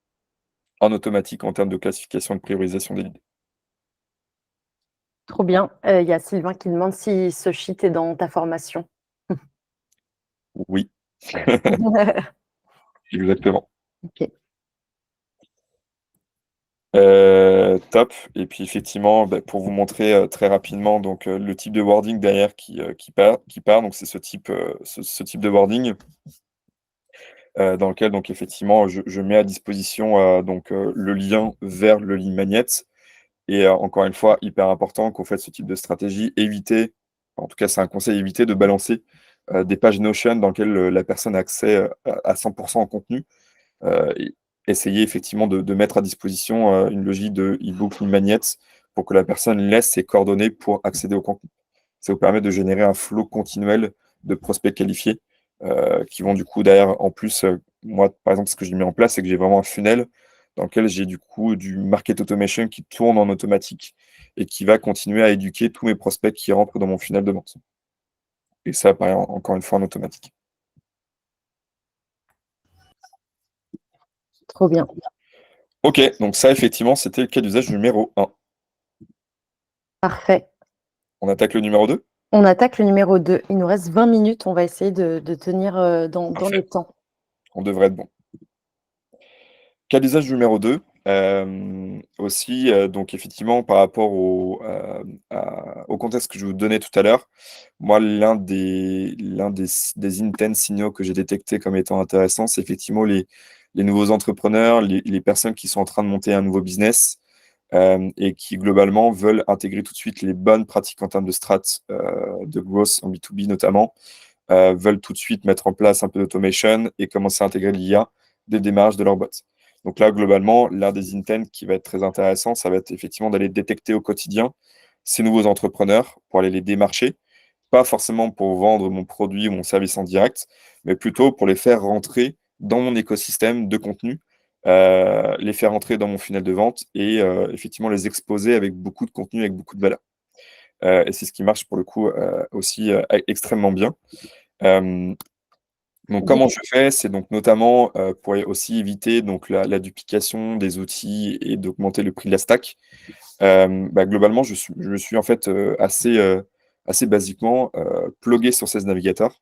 en automatique en termes de classification et de priorisation des leads. Trop bien. Il y a Sylvain qui demande si ce sheet est dans ta formation. Oui, exactement. Ok. Top. Et puis effectivement, pour vous montrer très rapidement donc, le type de wording derrière qui part. Donc c'est ce type de wording dans lequel donc effectivement je mets à disposition donc le lien vers le lead magnet. Et encore une fois, hyper important qu'on fasse ce type de stratégie. Éviter, en tout cas c'est un conseil, éviter de balancer des pages Notion dans lesquelles la personne a accès à 100% au contenu. Et essayer effectivement de mettre à disposition une logique de e-book lead magnet pour que la personne laisse ses coordonnées pour accéder au contenu. Ça vous permet de générer un flot continuel de prospects qualifiés qui vont du coup derrière, en plus, moi par exemple, ce que j'ai mis en place, c'est que j'ai vraiment un funnel dans lequel j'ai du coup du market automation qui tourne en automatique et qui va continuer à éduquer tous mes prospects qui rentrent dans mon funnel de vente. Et ça, pareil, encore une fois, en automatique. Trop bien. Ok, donc ça, effectivement, c'était le cas d'usage numéro 1. Parfait. On attaque le numéro 2? On attaque le numéro 2. Il nous reste 20 minutes. On va essayer de tenir dans Parfait. le temps. On devrait être bon. Cas d'usage numéro 2, aussi, donc effectivement, par rapport au contexte que je vous donnais tout à l'heure, moi, l'un des intents signaux que j'ai détectés comme étant intéressants, c'est effectivement les nouveaux entrepreneurs, les personnes qui sont en train de monter un nouveau business et qui, globalement, veulent intégrer tout de suite les bonnes pratiques en termes de strat, de growth en B2B notamment, veulent tout de suite mettre en place un peu d'automation et commencer à intégrer l'IA des démarrages de leur boîte. Donc là, globalement, l'un des intents qui va être très intéressant, ça va être effectivement d'aller détecter au quotidien ces nouveaux entrepreneurs pour aller les démarcher, pas forcément pour vendre mon produit ou mon service en direct, mais plutôt pour les faire rentrer dans mon écosystème de contenu, les faire rentrer dans mon funnel de vente et effectivement les exposer avec beaucoup de contenu, avec beaucoup de valeur. Et c'est ce qui marche pour le coup aussi extrêmement bien. Donc, comment je fais? C'est donc notamment pour aussi éviter donc, la duplication des outils et d'augmenter le prix de la stack. Globalement, je me suis en fait assez basiquement plugué sur 16 navigateurs.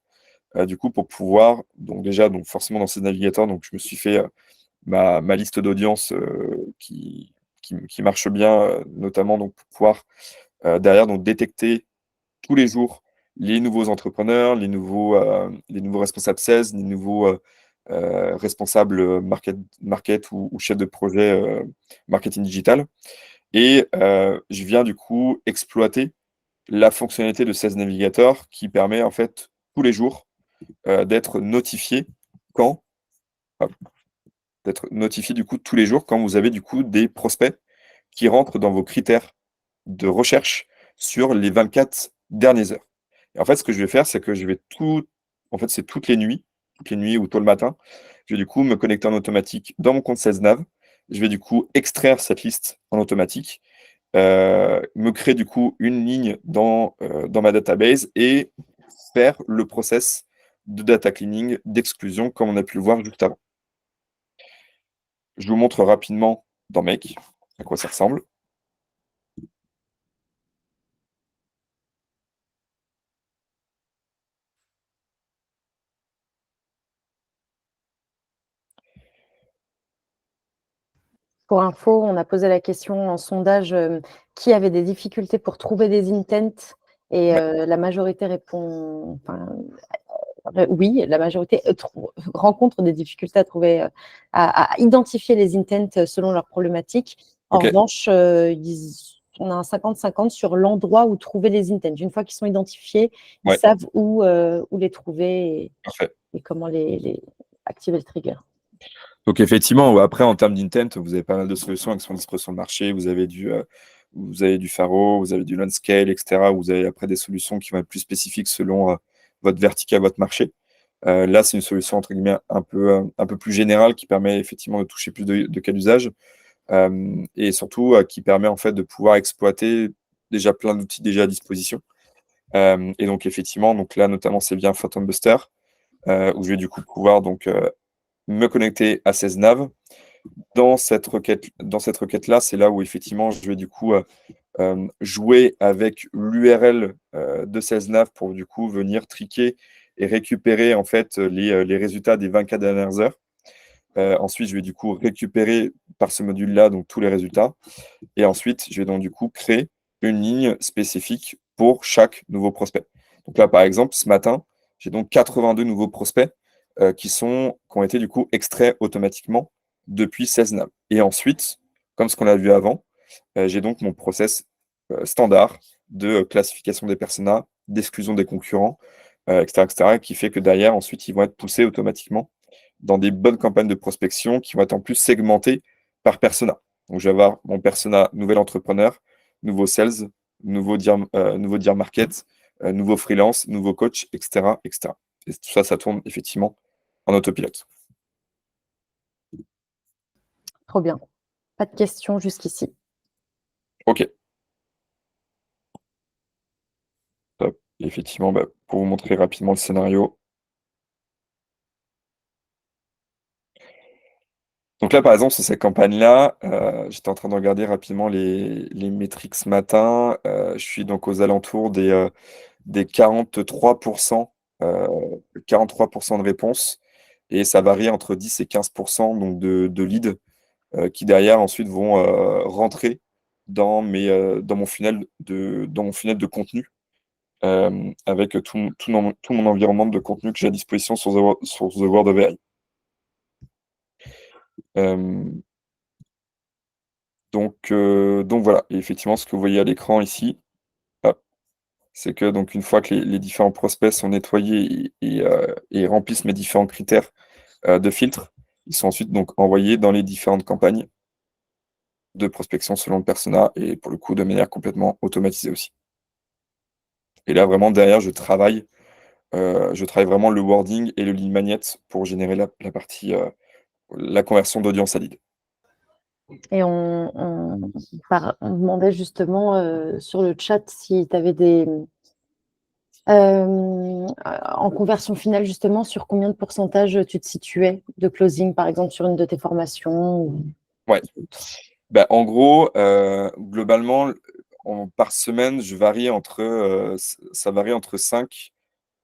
Du coup, pour pouvoir, donc déjà, donc forcément dans 16 navigateurs, donc je me suis fait ma liste d'audience qui marche bien, notamment donc, pour pouvoir derrière donc, détecter tous les jours les nouveaux entrepreneurs, les nouveaux responsables sales, les nouveaux responsables market ou chefs de projet marketing digital. Et je viens du coup exploiter la fonctionnalité de Sales Navigator qui permet en fait tous les jours d'être notifié quand d'être notifié du coup tous les jours quand vous avez du coup des prospects qui rentrent dans vos critères de recherche sur les 24 dernières heures. Et en fait, ce que je vais faire, c'est que je vais en fait, c'est toutes les nuits ou tôt le matin, je vais du coup me connecter en automatique dans mon compte SalesNav. Je vais du coup extraire cette liste en automatique, me créer du coup une ligne dans ma database et faire le process de data cleaning, d'exclusion, comme on a pu le voir juste avant. Je vous montre rapidement dans Make à quoi ça ressemble. Pour info, on a posé la question en sondage qui avait des difficultés pour trouver des intents et la majorité répond oui, la majorité rencontre des difficultés à trouver, à identifier les intents selon leurs problématiques. En revanche, on a un 50-50 sur l'endroit où trouver les intents. Une fois qu'ils sont identifiés, ils savent où les trouver et comment les activer le trigger. Donc effectivement, après, en termes d'intent, vous avez pas mal de solutions qui sont disponibles sur le marché. Vous avez du Faro, vous avez du Landscale, etc. Vous avez après des solutions qui vont être plus spécifiques selon votre vertical, votre marché. Là, c'est une solution, entre guillemets, un peu plus générale qui permet effectivement de toucher plus de cas d'usage et surtout qui permet en fait de pouvoir exploiter déjà plein d'outils déjà à disposition. Et donc effectivement, donc là, notamment, c'est via Phantom Buster où je vais du coup pouvoir donc me connecter à SalesNav. Dans cette requête-là, c'est là où effectivement je vais du coup jouer avec l'URL de SalesNav pour du coup venir triquer et récupérer en fait les résultats des 24 dernières heures. Ensuite, je vais du coup récupérer par ce module-là donc tous les résultats. Et ensuite, je vais donc du coup créer une ligne spécifique pour chaque nouveau prospect. Donc là, par exemple, ce matin, j'ai donc 82 nouveaux prospects qui ont été du coup extraits automatiquement depuis 16 names. Et ensuite, comme ce qu'on a vu avant, j'ai donc mon process standard de classification des personas, d'exclusion des concurrents, etc., etc., qui fait que derrière, ensuite, ils vont être poussés automatiquement dans des bonnes campagnes de prospection qui vont être en plus segmentées par persona. Donc, je vais avoir mon persona nouvel entrepreneur, nouveau sales, nouveau dear market, nouveau freelance, nouveau coach, etc., etc. Et tout ça, ça tourne effectivement en autopilote. Trop bien. Pas de questions jusqu'ici. OK. Top. Et effectivement, pour vous montrer rapidement le scénario. Donc là, par exemple, sur cette campagne-là, j'étais en train de regarder rapidement les métriques ce matin. Je suis donc aux alentours des 43%, 43% de réponses. Et ça varie entre 10 et 15% donc de leads qui derrière ensuite vont rentrer dans mon funnel de contenu avec tout mon environnement de contenu que j'ai à disposition sur The Word of AI. Donc voilà, et effectivement, ce que vous voyez à l'écran ici, hop, c'est que donc une fois que les différents prospects sont nettoyés et remplissent mes différents critères de filtre, ils sont ensuite donc envoyés dans les différentes campagnes de prospection selon le persona et pour le coup de manière complètement automatisée aussi. Et là vraiment derrière je travaille vraiment le wording et le lead magnet pour générer la partie la conversion d'audience à lead. Et on demandait justement sur le chat si tu avais des... en conversion finale, justement, sur combien de pourcentage tu te situais de closing, par exemple, sur une de tes formations Ouais. En gros, globalement, par semaine, ça varie entre 5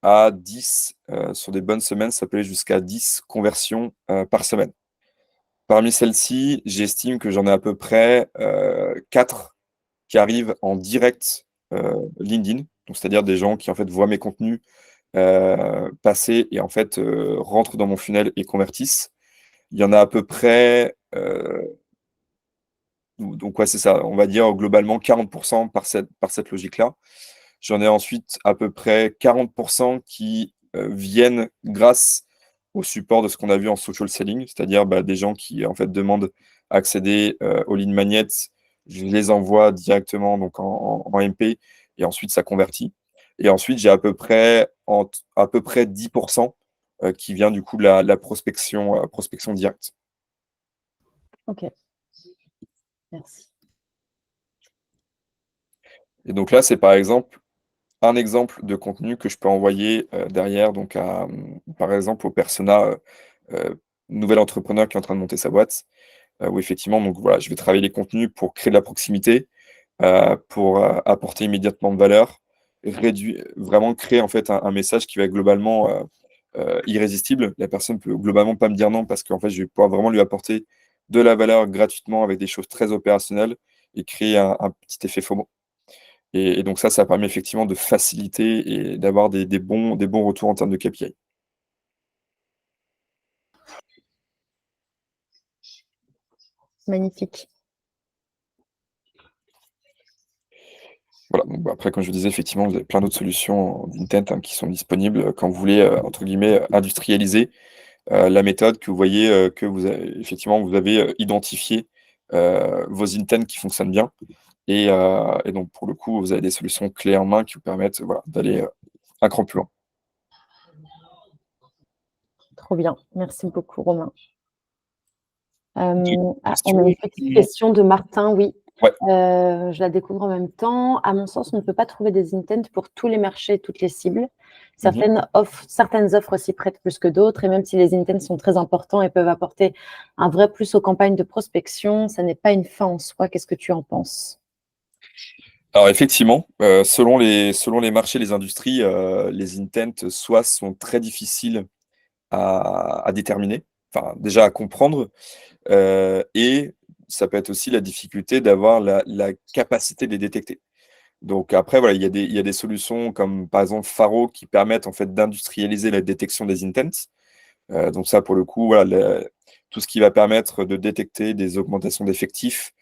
à 10. Sur des bonnes semaines, ça peut aller jusqu'à 10 conversions par semaine. Parmi celles-ci, j'estime que j'en ai à peu près 4 qui arrivent en direct LinkedIn, donc c'est-à-dire des gens qui en fait voient mes contenus passer et en fait rentrent dans mon funnel et convertissent. Il y en a à peu près, donc ouais, c'est ça, on va dire globalement 40% par cette logique-là. J'en ai ensuite à peu près 40% qui viennent grâce au support de ce qu'on a vu en social selling, c'est-à-dire des gens qui en fait demandent à accéder aux lignes magnets. Je les envoie directement donc en MP et ensuite ça convertit. Et ensuite, j'ai à peu près 10% qui vient du coup de la prospection directe. Ok, merci. Et donc là, c'est par exemple un exemple de contenu que je peux envoyer derrière, donc par exemple au persona nouvel entrepreneur qui est en train de monter sa boîte, où effectivement, donc voilà, je vais travailler les contenus pour créer de la proximité, pour apporter immédiatement de valeur, vraiment créer en fait un message qui va être globalement irrésistible. La personne peut globalement pas me dire non parce qu'en fait, je vais pouvoir vraiment lui apporter de la valeur gratuitement avec des choses très opérationnelles et créer un petit effet FOMO. Et donc ça permet effectivement de faciliter et d'avoir des bons retours en termes de KPI. Magnifique. Voilà, donc après, comme je vous disais, effectivement, vous avez plein d'autres solutions d'intent qui sont disponibles quand vous voulez, entre guillemets, industrialiser la méthode que vous voyez que effectivement, vous avez identifié vos intents qui fonctionnent bien. Et donc, pour le coup, vous avez des solutions clés en main qui vous permettent voilà, d'aller un cran plus loin. Trop bien. Merci beaucoup, Romain. Une On a question. une petite question de Martin, oui. Ouais. Je la découvre en même temps. À mon sens, on ne peut pas trouver des intents pour tous les marchés, toutes les cibles. Certaines offres s'y prêtent plus que d'autres, et même si les intents sont très importants et peuvent apporter un vrai plus aux campagnes de prospection, ça n'est pas une fin en soi. Qu'est-ce que tu en penses? Alors effectivement, selon les marchés, les industries, les intents soit sont très difficiles à déterminer, enfin, déjà à comprendre. Et ça peut être aussi la difficulté d'avoir la capacité de les détecter. Donc après, voilà, il y a des solutions comme par exemple Faro qui permettent en fait d'industrialiser la détection des intents. Donc ça, pour le coup, voilà, tout ce qui va permettre de détecter des augmentations d'effectifs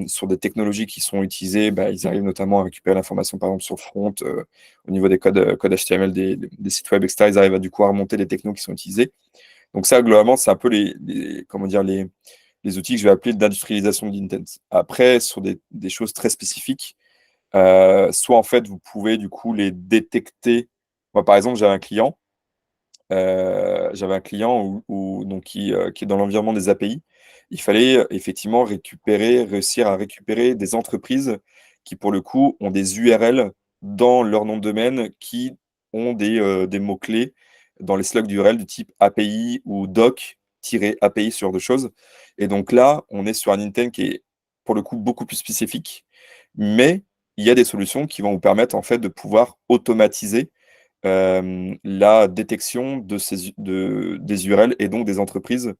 sur des technologies qui sont utilisées, bah, ils arrivent notamment à récupérer l'information, par exemple, sur Front, au niveau des codes HTML des sites web, etc. Ils arrivent à, du coup, à remonter les technos qui sont utilisés. Donc ça, globalement, c'est un peu comment dire, les outils que je vais appeler d'industrialisation d'intent. Après, sur des choses très spécifiques, soit en fait, vous pouvez du coup les détecter. Moi, par exemple, j'avais un client donc, qui est dans l'environnement des API. Il fallait effectivement réussir à récupérer des entreprises qui, pour le coup, ont des URL dans leur nom de domaine qui ont des mots-clés dans les slugs d'URL du type API ou doc-API, ce genre de choses. Et donc là, on est sur un intent qui est, pour le coup, beaucoup plus spécifique, mais il y a des solutions qui vont vous permettre en fait de pouvoir automatiser la détection des URL et donc des entreprises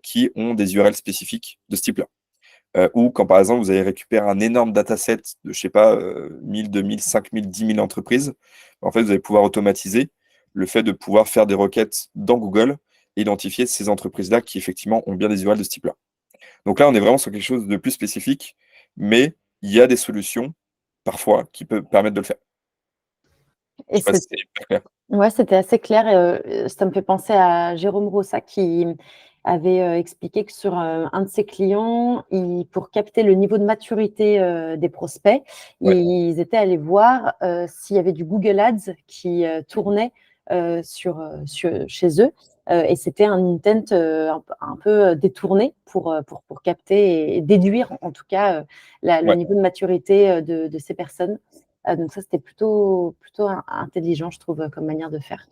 qui ont des URL spécifiques de ce type-là. Ou quand par exemple vous allez récupérer un énorme dataset de, je sais pas, 1000, 2000, 5000, 10 000 entreprises, en fait vous allez pouvoir automatiser le fait de pouvoir faire des requêtes dans Google et identifier ces entreprises-là qui effectivement ont bien des URL de ce type-là. Donc là, on est vraiment sur quelque chose de plus spécifique, mais il y a des solutions parfois qui peuvent permettre de le faire. Je Et sais pas si c'est clair. ouais, c'était assez clair. Ça me fait penser à Jérôme Rossa qui avait expliqué que sur un de ses clients, pour capter le niveau de maturité des prospects, Ouais. ils étaient allés voir s'il y avait du Google Ads qui tournait chez eux. Et c'était un intent un peu détourné pour capter et déduire en tout cas le Ouais. niveau de maturité de ces personnes. Donc ça, c'était plutôt intelligent, je trouve, comme manière de faire.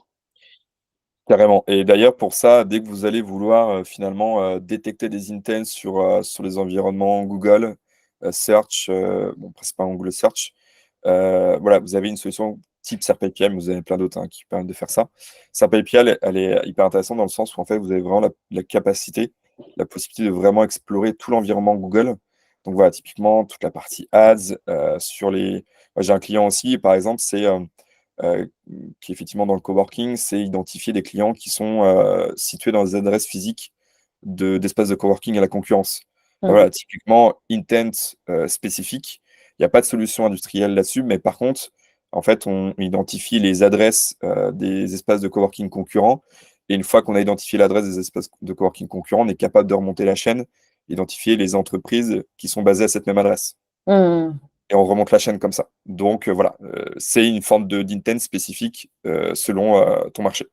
Carrément. Et d'ailleurs, pour ça, dès que vous allez vouloir finalement détecter des intents sur les environnements Google Search, bon, principalement Google Search, voilà, vous avez une solution type SerpAPI, mais vous avez plein d'autres qui permettent de faire ça. SerpAPI, elle est hyper intéressante dans le sens où en fait, vous avez vraiment la capacité, la possibilité de vraiment explorer tout l'environnement Google. Donc voilà, typiquement, toute la partie ads, Moi, j'ai un client aussi, par exemple, euh, qui est effectivement dans le coworking, c'est identifier des clients qui sont situés dans des adresses physiques d'espaces de coworking à la concurrence. Ben Mhm. voilà, typiquement, intent spécifique. Il n'y a pas de solution industrielle là-dessus, mais par contre, en fait, on identifie les adresses des espaces de coworking concurrents. Et une fois qu'on a identifié l'adresse des espaces de coworking concurrents, on est capable de remonter la chaîne, identifier les entreprises qui sont basées à cette même adresse. Mhm. Et on remonte la chaîne comme ça. Donc voilà, c'est une forme d'intent spécifique selon ton marché.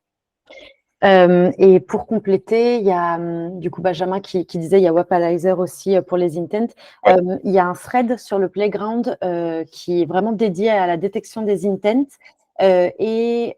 Et pour compléter, il y a du coup Benjamin qui disait il y a Wapalizer aussi pour les intents. Ouais. Il y a un thread sur le Playground qui est vraiment dédié à la détection des intents. Et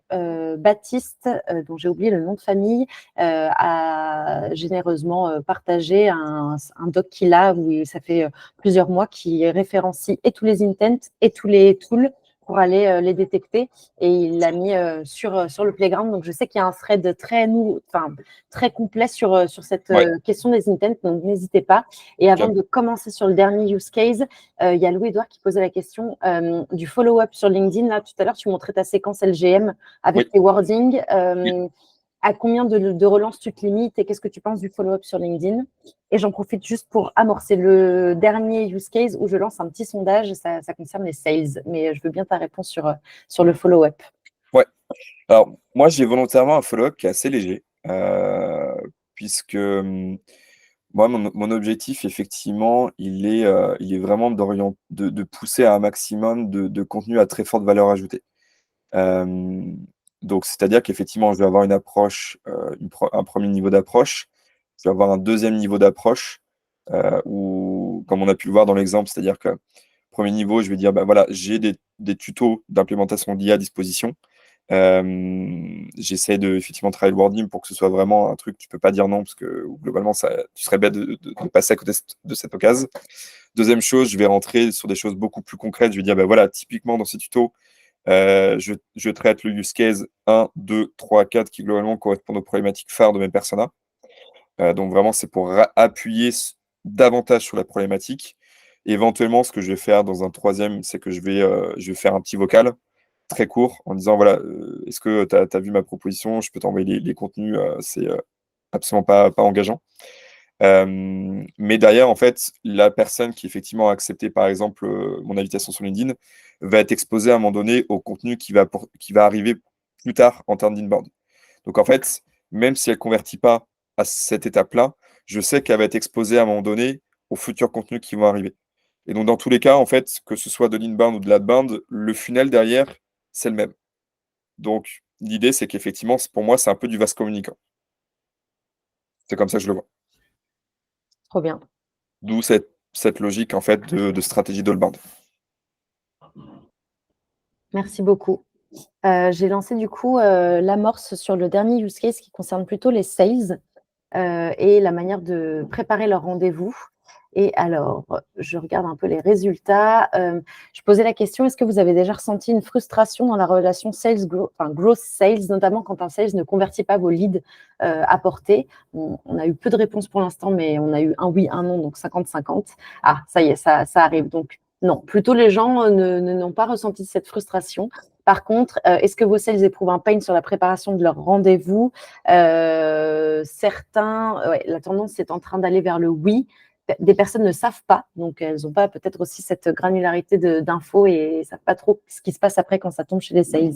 Baptiste, dont j'ai oublié le nom de famille, a généreusement partagé un doc qu'il a où ça fait plusieurs mois qui référencie et tous les intents et tous les tools pour aller les détecter. Et il l'a mis sur le Playground. Donc, je sais qu'il y a un thread très complet sur cette Ouais. question des intents. Donc, n'hésitez pas. Et avant Calme. de commencer sur le dernier use case, il y a Louis-Edouard qui posait la question du follow-up sur LinkedIn. Là, tout à l'heure, tu montrais ta séquence LGM avec Oui. tes wordings. Oui. À combien de relances tu te limites et qu'est-ce que tu penses du follow-up sur LinkedIn? Et j'en profite juste pour amorcer le dernier use case où je lance un petit sondage. Ça concerne les sales, mais je veux bien ta réponse sur le follow-up. Ouais. Alors, moi, j'ai volontairement un follow-up qui est assez léger, puisque moi, mon objectif, effectivement, il est vraiment de pousser à un maximum de contenu à très forte valeur ajoutée. Euh, donc, c'est-à-dire qu'effectivement, je vais avoir une approche, un premier niveau d'approche, je vais avoir un deuxième niveau d'approche, où, comme on a pu le voir dans l'exemple, c'est-à-dire que premier niveau, je vais dire, bah, voilà, j'ai des tutos d'implémentation d'IA à disposition. J'essaie de effectivement travailler le wording pour que ce soit vraiment un truc, tu peux pas dire non, parce que globalement, tu serais bête de passer à côté de cette occasion. Deuxième chose, je vais rentrer sur des choses beaucoup plus concrètes. Je vais dire, bah, voilà, typiquement dans ces tutos, je traite le use case 1, 2, 3, 4 qui globalement correspondent aux problématiques phares de mes personas. Donc vraiment, c'est pour appuyer davantage sur la problématique. Éventuellement, ce que je vais faire dans un troisième, c'est que je vais faire un petit vocal très court en disant, voilà, est-ce que tu as vu ma proposition? Je peux t'envoyer les contenus, c'est absolument pas engageant. Mais derrière, en fait, la personne qui effectivement a accepté, par exemple, mon invitation sur LinkedIn, va être exposée à un moment donné au contenu qui va arriver plus tard en termes d'inbound. Donc en fait, même si elle ne convertit pas à cette étape-là, je sais qu'elle va être exposée à un moment donné aux futurs contenus qui vont arriver. Et donc dans tous les cas, en fait, que ce soit de l'inbound ou de l'outbound, le funnel derrière, c'est le même. Donc l'idée, c'est qu'effectivement, pour moi, c'est un peu du vase communicant. C'est comme ça que je le vois. Trop bien. D'où cette logique en fait de stratégie d'all-bound. Merci beaucoup. J'ai lancé du coup l'amorce sur le dernier use case qui concerne plutôt les sales et la manière de préparer leur rendez-vous. Et alors, je regarde un peu les résultats. Je posais la question, est-ce que vous avez déjà ressenti une frustration dans la relation growth sales, notamment quand un sales ne convertit pas vos leads apportés? On a eu peu de réponses pour l'instant, mais on a eu un oui, un non, donc 50-50. Ah, ça y est, ça arrive. Donc, non, plutôt les gens n'ont pas ressenti cette frustration. Par contre, est-ce que vos sales éprouvent un pain sur la préparation de leur rendez-vous? Certains, la tendance est en train d'aller vers le oui. Des personnes ne savent pas, donc elles n'ont pas peut-être aussi cette granularité d'infos et ne savent pas trop ce qui se passe après quand ça tombe chez les sales.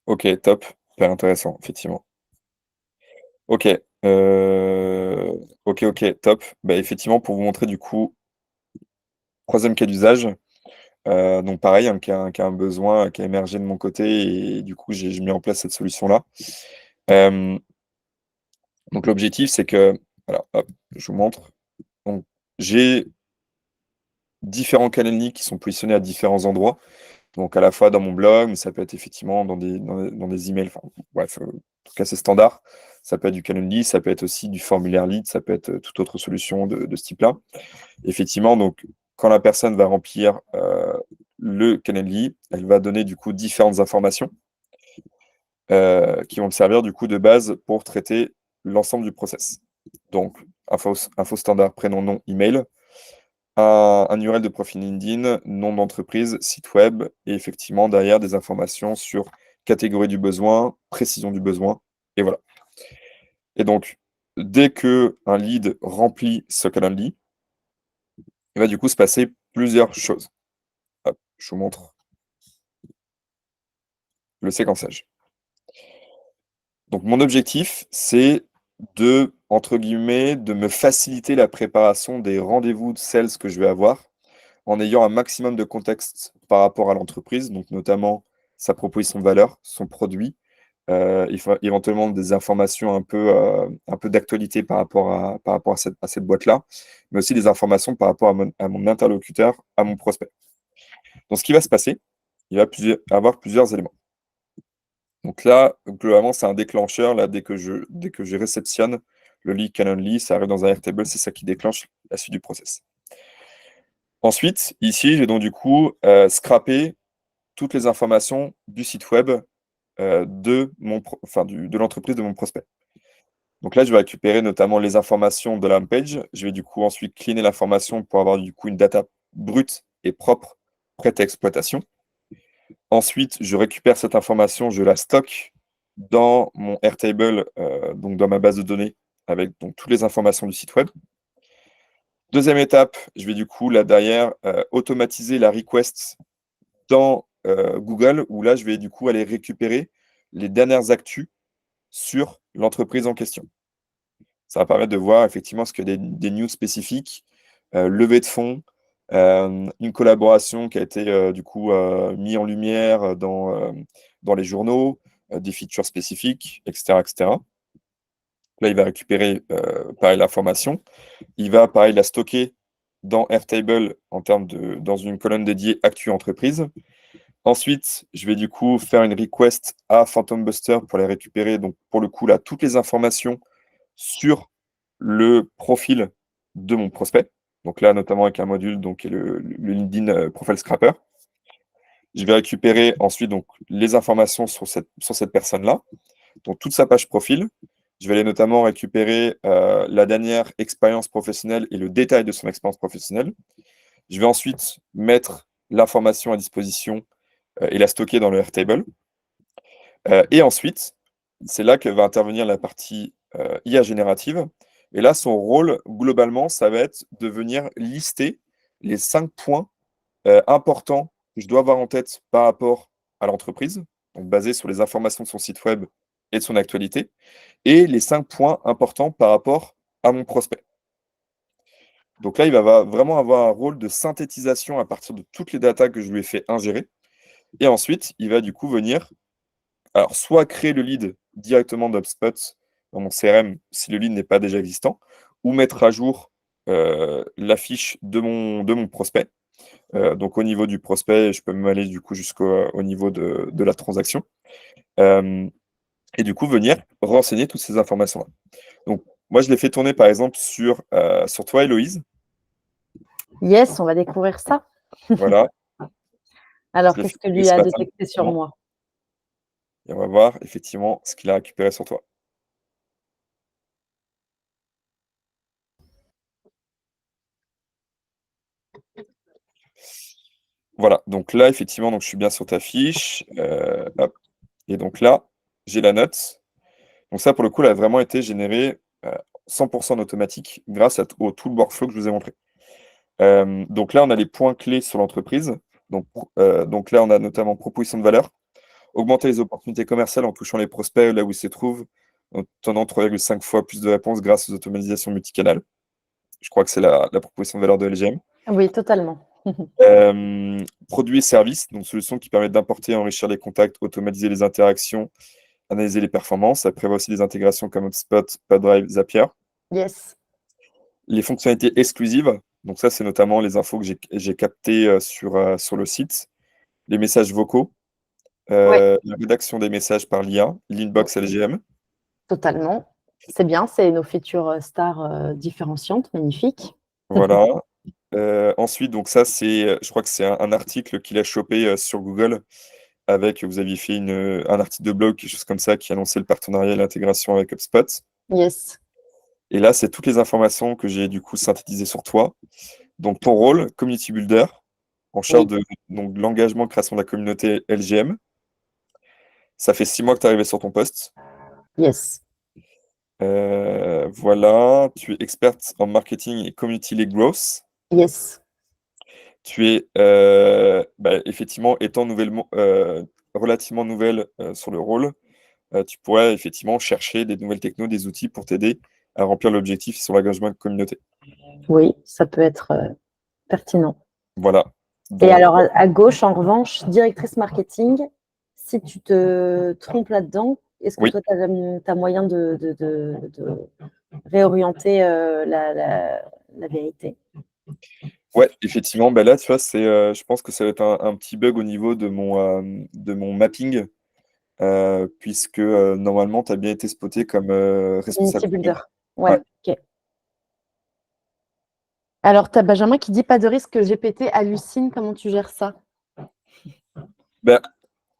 Ok, top. Super intéressant, effectivement. Ok. Ok, top. Bah, effectivement, pour vous montrer du coup, troisième cas d'usage. Donc pareil, qui a un besoin qui a émergé de mon côté et du coup, j'ai mis en place cette solution-là. Donc l'objectif, c'est que, alors, hop, je vous montre. Donc, j'ai différents calendriers qui sont positionnés à différents endroits. Donc à la fois dans mon blog, mais ça peut être effectivement dans des emails. Enfin, bref, en tout cas, c'est standard. Ça peut être du Calendly, ça peut être aussi du formulaire lead, ça peut être toute autre solution de ce type-là. Effectivement, donc, quand la personne va remplir le Calendly, elle va donner du coup différentes informations qui vont me servir du coup de base pour traiter l'ensemble du process. Donc, info standard, prénom, nom, email, un URL de profil LinkedIn, nom d'entreprise, site web, et effectivement derrière des informations sur catégorie du besoin, précision du besoin, et voilà. Et donc, dès que un lead remplit ce Calendly, il va du coup se passer plusieurs choses. Hop, je vous montre le séquençage. Donc, mon objectif, c'est de, entre guillemets, de me faciliter la préparation des rendez-vous de sales que je vais avoir en ayant un maximum de contexte par rapport à l'entreprise, donc notamment sa proposition de valeur, son produit, éventuellement des informations un peu d'actualité par rapport à cette boîte-là, mais aussi des informations par rapport à mon interlocuteur, à mon prospect. Donc, ce qui va se passer, il va avoir plusieurs éléments. Donc là, globalement, c'est un déclencheur. Là, dès que je réceptionne le lead Calendly, ça arrive dans un Airtable, c'est ça qui déclenche la suite du process. Ensuite, ici, je vais donc du coup scraper toutes les informations du site web de l'entreprise de mon prospect. Donc là, je vais récupérer notamment les informations de la page. Je vais du coup ensuite cleaner l'information pour avoir du coup une data brute et propre, prête à exploitation. Ensuite, je récupère cette information, je la stocke dans mon Airtable, donc dans ma base de données, avec donc toutes les informations du site web. Deuxième étape, je vais du coup là derrière automatiser la request dans Google, où là je vais du coup aller récupérer les dernières actus sur l'entreprise en question. Ça va permettre de voir effectivement ce qu'il y a des news spécifiques, levée de fonds, une collaboration qui a été du coup mise en lumière dans les journaux, des features spécifiques, etc., etc. Là, il va récupérer pareil l'information. Il va pareil la stocker dans Airtable dans une colonne dédiée Actu Entreprise. Ensuite, je vais du coup faire une request à Phantom Buster pour les récupérer. Donc, pour le coup, là, toutes les informations sur le profil de mon prospect. Donc là, notamment avec un module qui est le LinkedIn Profile Scrapper. Je vais récupérer ensuite donc, les informations sur cette personne-là, donc toute sa page profil. Je vais aller notamment récupérer la dernière expérience professionnelle et le détail de son expérience professionnelle. Je vais ensuite mettre l'information à disposition et la stocker dans le Airtable. Et ensuite, c'est là que va intervenir la partie IA générative. Et là, son rôle, globalement, ça va être de venir lister les 5 points importants que je dois avoir en tête par rapport à l'entreprise, donc basé sur les informations de son site web et de son actualité, et les 5 points importants par rapport à mon prospect. Donc là, il va vraiment avoir un rôle de synthétisation à partir de toutes les datas que je lui ai fait ingérer. Et ensuite, il va du coup venir, alors soit créer le lead directement d'HubSpot dans mon CRM si le lead n'est pas déjà existant, ou mettre à jour la fiche de mon prospect. Donc au niveau du prospect, je peux même aller du coup jusqu'au niveau de la transaction. Et du coup, venir renseigner toutes ces informations-là. Donc moi, je l'ai fait tourner par exemple sur toi, Héloïse. Yes, on va découvrir ça. Voilà. Alors, Je l'ai fait qu'est-ce que tourner lui ce a matin, détecté sur justement. moi? Et on va voir effectivement ce qu'il a récupéré sur toi. Voilà, donc là, effectivement, donc je suis bien sur ta fiche. Hop. Et donc là, j'ai la note. Donc ça, pour le coup, elle a vraiment été générée 100% en automatique grâce au tool workflow que je vous ai montré. Donc là, on a les points clés sur l'entreprise. Donc là, on a notamment proposition de valeur, augmenter les opportunités commerciales en touchant les prospects là où ils se trouvent, en obtenant 3,5 fois plus de réponses grâce aux automatisations multicanales. Je crois que c'est la proposition de valeur de LGM. Oui, totalement. Produits et services, donc solutions qui permettent d'importer et enrichir les contacts, automatiser les interactions, analyser les performances. Ça prévoit aussi des intégrations comme HubSpot, Pipedrive, Zapier. Yes. Les fonctionnalités exclusives, donc ça, c'est notamment les infos que j'ai captées sur le site. Les messages vocaux, Oui, la rédaction des messages par l'IA, l'inbox LGM. totalement. C'est bien, c'est nos features stars différenciantes, magnifiques. Voilà. Ensuite, donc ça, je crois que c'est un article qu'il a chopé sur Google vous aviez fait un article de blog, quelque chose comme ça, qui annonçait le partenariat et l'intégration avec HubSpot. Yes. Et là, c'est toutes les informations que j'ai du coup synthétisées sur toi. Donc, ton rôle, community builder, en charge Oui. de l'engagement, création de la communauté LGM. Ça fait 6 mois que tu es arrivé sur ton poste. Yes. Voilà, tu es experte en marketing et community led growth. Yes. Tu es effectivement, étant relativement nouvelle sur le rôle, tu pourrais effectivement chercher des nouvelles technos, des outils pour t'aider à remplir l'objectif sur l'engagement de communauté. Oui, ça peut être pertinent. Voilà. Et Donc, alors, à gauche, en revanche, directrice marketing, si tu te trompes là-dedans, est-ce que oui, toi, tu as moyen de réorienter la vérité? ouais, effectivement, ben là, tu vois, je pense que ça va être un petit bug au niveau de mon mapping, puisque normalement, tu as bien été spoté comme responsable. Community builder. Ouais. Ouais, ok. Alors, tu as Benjamin qui dit pas de risque que GPT hallucine. Comment tu gères ça? Ben,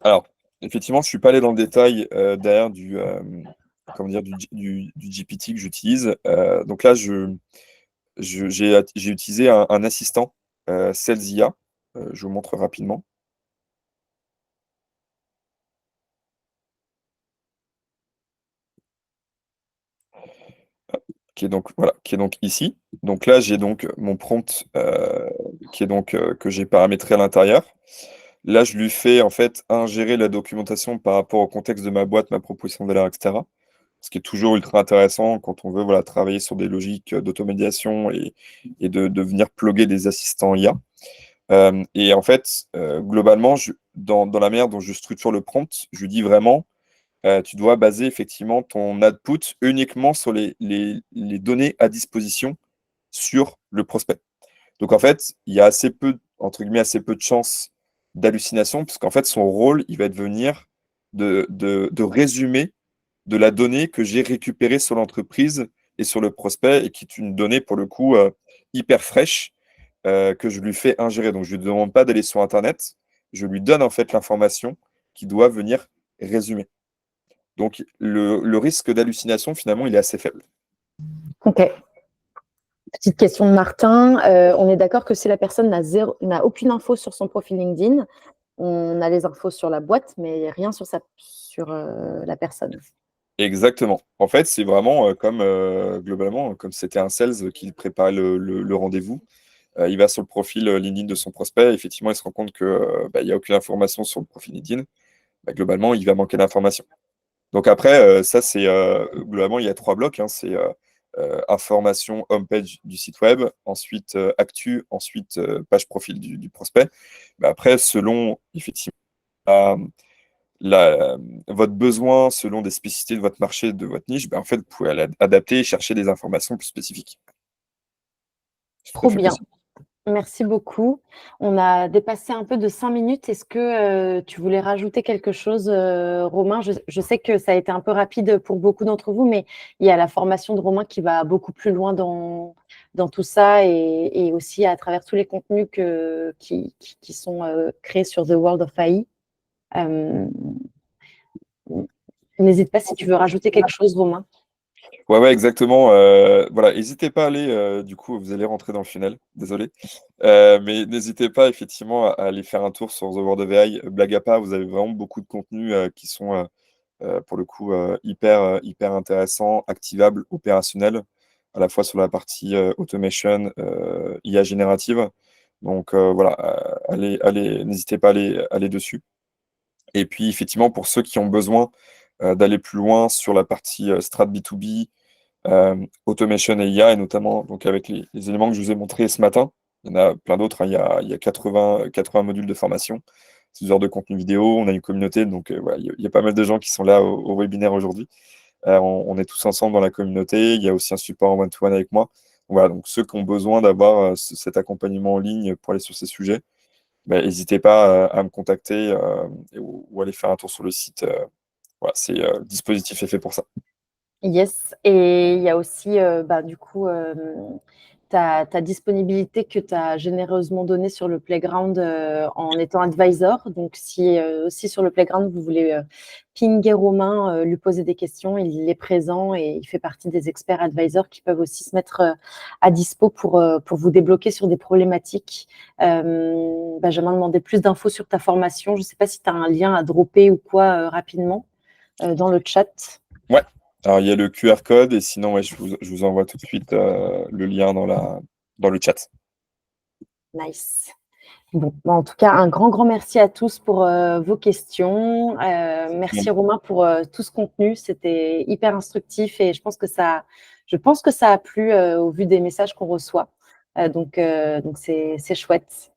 alors, effectivement, je ne suis pas allé dans le détail derrière comment dire, du GPT que j'utilise. Donc là, j'ai utilisé un assistant, Sales IA. Je vous montre rapidement. Qui est donc ici. Donc là, j'ai donc mon prompt qui est donc que j'ai paramétré à l'intérieur. Là, je lui fais en fait ingérer la documentation par rapport au contexte de ma boîte, ma proposition de valeur, etc. Ce qui est toujours ultra intéressant quand on veut voilà, travailler sur des logiques d'automatisation et de venir plugger des assistants IA. Et en fait, globalement, dans la manière dont je structure le prompt, je lui dis vraiment tu dois baser effectivement ton output uniquement sur les données à disposition sur le prospect. Donc en fait, il y a assez peu, entre guillemets, assez peu de chances d'hallucination, parce qu'en fait, son rôle, il va devenir de résumer de la donnée que j'ai récupérée sur l'entreprise et sur le prospect, et qui est une donnée, pour le coup, hyper fraîche, que je lui fais ingérer. Donc je ne lui demande pas d'aller sur Internet, je lui donne en fait l'information qui doit venir résumer. Donc, le risque d'hallucination, finalement, il est assez faible. Ok. Petite question de Martin. On est d'accord que si la personne n'a aucune info sur son profil LinkedIn, on a les infos sur la boîte, mais rien sur la personne. Exactement. En fait, c'est vraiment globalement, comme c'était un sales qui prépare le rendez-vous. Il va sur le profil LinkedIn de son prospect. Effectivement, il se rend compte que il n'y a aucune information sur le profil LinkedIn. Globalement, il va manquer d'informations. Donc après, ça, c'est globalement, il y a 3 blocs, hein. C'est information, homepage du site web, ensuite actu, ensuite page profil du prospect. Après, selon effectivement la- la- votre besoin, selon des spécificités de votre marché, de votre niche, en fait, vous pouvez adapter et chercher des informations plus spécifiques. Ça Trop fait bien. plaisir. Merci beaucoup. On a dépassé un peu de 5 minutes. Est-ce que tu voulais rajouter quelque chose, Romain? Je sais que ça a été un peu rapide pour beaucoup d'entre vous, mais il y a la formation de Romain qui va beaucoup plus loin dans tout ça et aussi à travers tous les contenus qui sont créés sur The World of AI. Euh, N'hésite pas si tu veux rajouter quelque chose, Romain. Ouais, exactement. Voilà, n'hésitez pas à aller, du coup, vous allez rentrer dans le funnel, désolé. Mais n'hésitez pas effectivement à aller faire un tour sur The World of AI. Blague à part, vous avez vraiment beaucoup de contenus qui sont pour le coup hyper intéressants, activables, opérationnels, à la fois sur la partie automation, IA générative. Donc voilà, n'hésitez pas à aller dessus. Et puis effectivement, pour ceux qui ont besoin d'aller plus loin sur la partie strat B2B, automation et IA, et notamment donc avec les éléments que je vous ai montrés ce matin. Il y en a plein d'autres, hein. Il y a 80 modules de formation, 6 heures de contenu vidéo, on a une communauté, donc voilà, il y a pas mal de gens qui sont là au webinaire aujourd'hui. On est tous ensemble dans la communauté, il y a aussi un support en one-to-one avec moi. Voilà, donc ceux qui ont besoin d'avoir cet accompagnement en ligne pour aller sur ces sujets, n'hésitez pas à me contacter ou aller faire un tour sur le site. Voilà, le dispositif est fait pour ça. Yes, et il y a aussi du coup ta disponibilité que tu as généreusement donnée sur le Playground en étant advisor. Donc, si aussi sur le Playground, vous voulez pinguer Romain, lui poser des questions, il est présent et il fait partie des experts advisors qui peuvent aussi se mettre à dispo pour vous débloquer sur des problématiques. Benjamin demandait plus d'infos sur ta formation. Je ne sais pas si tu as un lien à dropper ou quoi rapidement dans le chat. Ouais. Alors, il y a le QR code et sinon, ouais, je vous envoie tout de suite le lien dans le chat. Nice. Bon, en tout cas, un grand merci à tous pour vos questions. Merci Romain pour tout ce contenu. C'était hyper instructif et je pense que ça a plu au vu des messages qu'on reçoit. Donc c'est chouette.